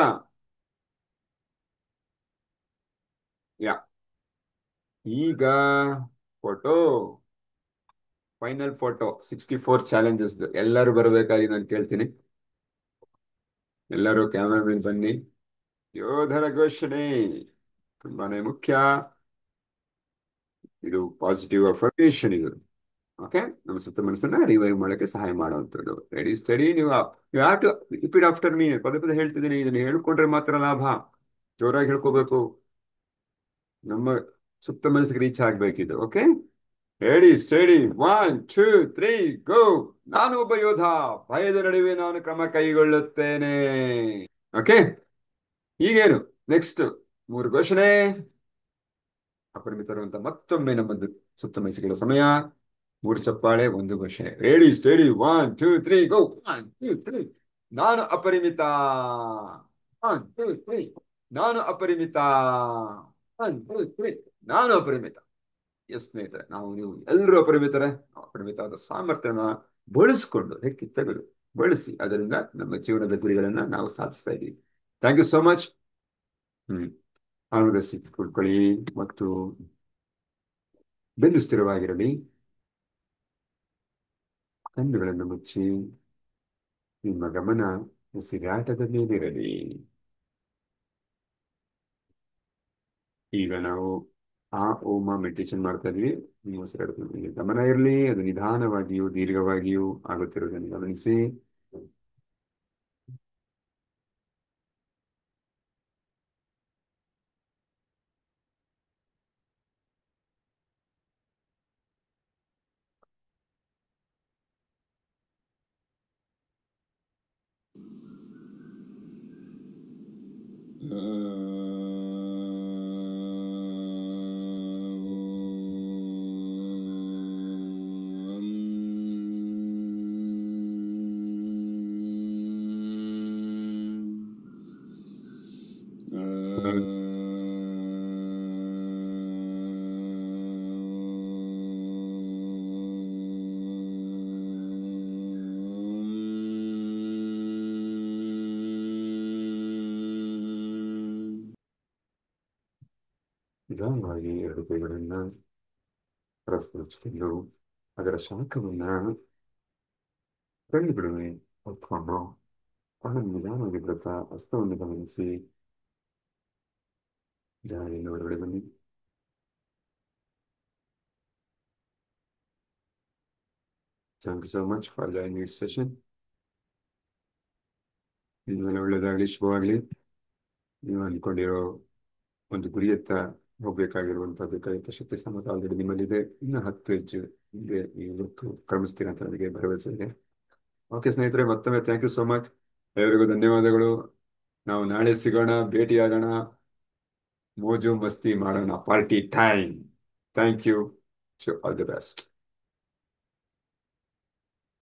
ಯಾ ಈಗ ಫೋಟೋ, ಫೈನಲ್ ಫೋಟೋ 64 ಚಾಲೆಂಜಸ್ ಎಲ್ಲರೂ ಬರಬೇಕಾಗಿ ನಾನು ಕೇಳ್ತೀನಿ. ಎಲ್ಲರೂ ಕ್ಯಾಮ್ರಾ ಮೇಲೆ ಬನ್ನಿ. ಯೋಧರ ಘೋಷಣೆ ತುಂಬಾನೇ ಮುಖ್ಯ. ಇದು ಪಾಸಿಟಿವ್ ಅಫರ್ಮೇಷನ್. ಇದು ಓಕೆ, ನಮ್ಮ ಸುತ್ತ ಮನಸ್ಸನ್ನ ರಿವೈವ್ ಮಾಡಕ್ಕೆ ಸಹಾಯ ಮಾಡುವಂಥದ್ದು. Ready steady. ನೀವು you have to repeat after me. ಪದೇ ಪದೇ ಹೇಳ್ತಿದ್ದೀನಿ, ಇದನ್ನ ಹೇಳ್ಕೊಂಡ್ರೆ ಮಾತ್ರ ಲಾಭ. ಜೋರಾಗಿ ಹೇಳ್ಕೋಬೇಕು, ನಮ್ಮ ಸುತ್ತ ಮನಸ್ಸಿಗೆ ರೀಚ್ ಆಗ್ಬೇಕಿದು. ಓಕೆ, ರೆಡಿ ಸ್ಟಡಿ 1 2 3 ಗೋ. ನಾನು ಒಬ್ಬ ಯೋಧ, ಭಯದ ನಡುವೆ ನಾನು ಕ್ರಮ ಕೈಗೊಳ್ಳುತ್ತೇನೆ. ಓಕೆ, ಈಗೇನು ನೆಕ್ಸ್ಟ್ 3 ಘೋಷಣೆ. ಅಪರಿಮಿತರು ಅಂತ ಮತ್ತೊಮ್ಮೆ ನಮ್ಮದು ಸುತ್ತ ಮನಸ್ಸಿಗಳ ಸಮಯ. 3 ಚಪ್ಪಾಳೆ, 1 ಘೋಷಣೆ. ರೆಡಿ ಸ್ಟಡಿ 1 2 3 ಗೋ. 1 2 3. ನಾನು ಅಪರಿಮಿತ. 1 2 3. ನಾನು ಅಪರಿಮಿತ. 1 2 3. ನಾನು ಅಪರಿಮಿತ. ಎಸ್ ಸ್ನೇಹಿತರೆ, ನೀವು ಎಲ್ಲರೂ ಅಪರಿಮಿತರೆ. ಅಪರಿಮಿತವಾದ ಸಾಮರ್ಥ್ಯನ ಬಳಸ್ಕೊಂಡು ಹೆಕ್ಕಿ ತೆಗೆದು ಬಳಸಿ, ಅದರಿಂದ ನಮ್ಮ ಜೀವನದ ಗುರಿಗಳನ್ನ ನಾವು ಸಾಧಿಸ್ತಾ ಇದ್ದೀವಿ. Thank you so much. ಆನಂದಿಸಿ ಕುಳ್ಕೊಳ್ಳಿ ಮತ್ತು ಬೆನ್ನು ಸ್ಥಿರವಾಗಿರಲಿ. ಕಣ್ಣುಗಳನ್ನು ಮುಚ್ಚಿ ನಿಮ್ಮ ಗಮನ ಉಸಿರಾಟದ ಮೇಲಿರಲಿ. ಈಗ ನಾವು ಆ ಓಮ ಮೆಡಿಟೇಷನ್ ಮಾಡ್ತಾ ಇದ್ವಿ. ನೀವು ಉಸಿರಾಟದ ಮೇಲೆ ಗಮನ ಇರಲಿ. ಅದು ನಿಧಾನವಾಗಿಯೂ ದೀರ್ಘವಾಗಿಯೂ ಆಗುತ್ತಿರುವುದನ್ನು ಗಮನಿಸಿ. ನಿಧಾನವಾಗಿ 2 ಕೈಗಳನ್ನ ಪರಸ್ಪರ ಹಚ್ಕೊಂಡು ಅದರ ಶಾಖವನ್ನ ಕಣ್ಣುಗಳನ್ನು ಹೊತ್ಕೊಂಡು ಕಣ್ಣನ್ನು ನಿಧಾನವಾಗಿ ಬಿಡುತ್ತಾ ಹಸ್ತವನ್ನು ಗಮನಿಸಿ ಗಾಳಿಯನ್ನು ಹೊರಗಡೆ ಬನ್ನಿ. Thank you so much for joining this session. ನಿಮ್ಮೆಲ್ಲ ಒಳ್ಳೆಯದಾಗಲಿ, ಶುಭವಾಗಲಿ. ನೀವು ಅಂದ್ಕೊಂಡಿರೋ ಒಂದು ಗುರಿಯತ್ತ ಹೋಗ್ಬೇಕಾಗಿರುವಂತಹ ಬೇಕಾದ ಶಕ್ತಿ ಸಾಮರ್ಥ್ಯ ಆಲ್ರೆಡಿ ನಿಮ್ಮಲ್ಲಿದೆ. ಇನ್ನು 10 ಹೆಜ್ಜೆ ಹಿಂದೆ ನೀವು ಹೊತ್ತು ಕ್ರಮಿಸ್ತೀರ ಅಂತ ನನಗೆ ಭರವಸೆ ಇದೆ. ಓಕೆ ಸ್ನೇಹಿತರೆ, ಮತ್ತೊಮ್ಮೆ ಥ್ಯಾಂಕ್ ಯು ಸೋ ಮಚ್. ಎಲ್ಲರಿಗೂ ಧನ್ಯವಾದಗಳು. ನಾವು ನಾಳೆ ಸಿಗೋಣ, ಭೇಟಿಯಾಗೋಣ, ಮೋಜು ಮಸ್ತಿ ಮಾಡೋಣ. Party time. Thank you. All the best.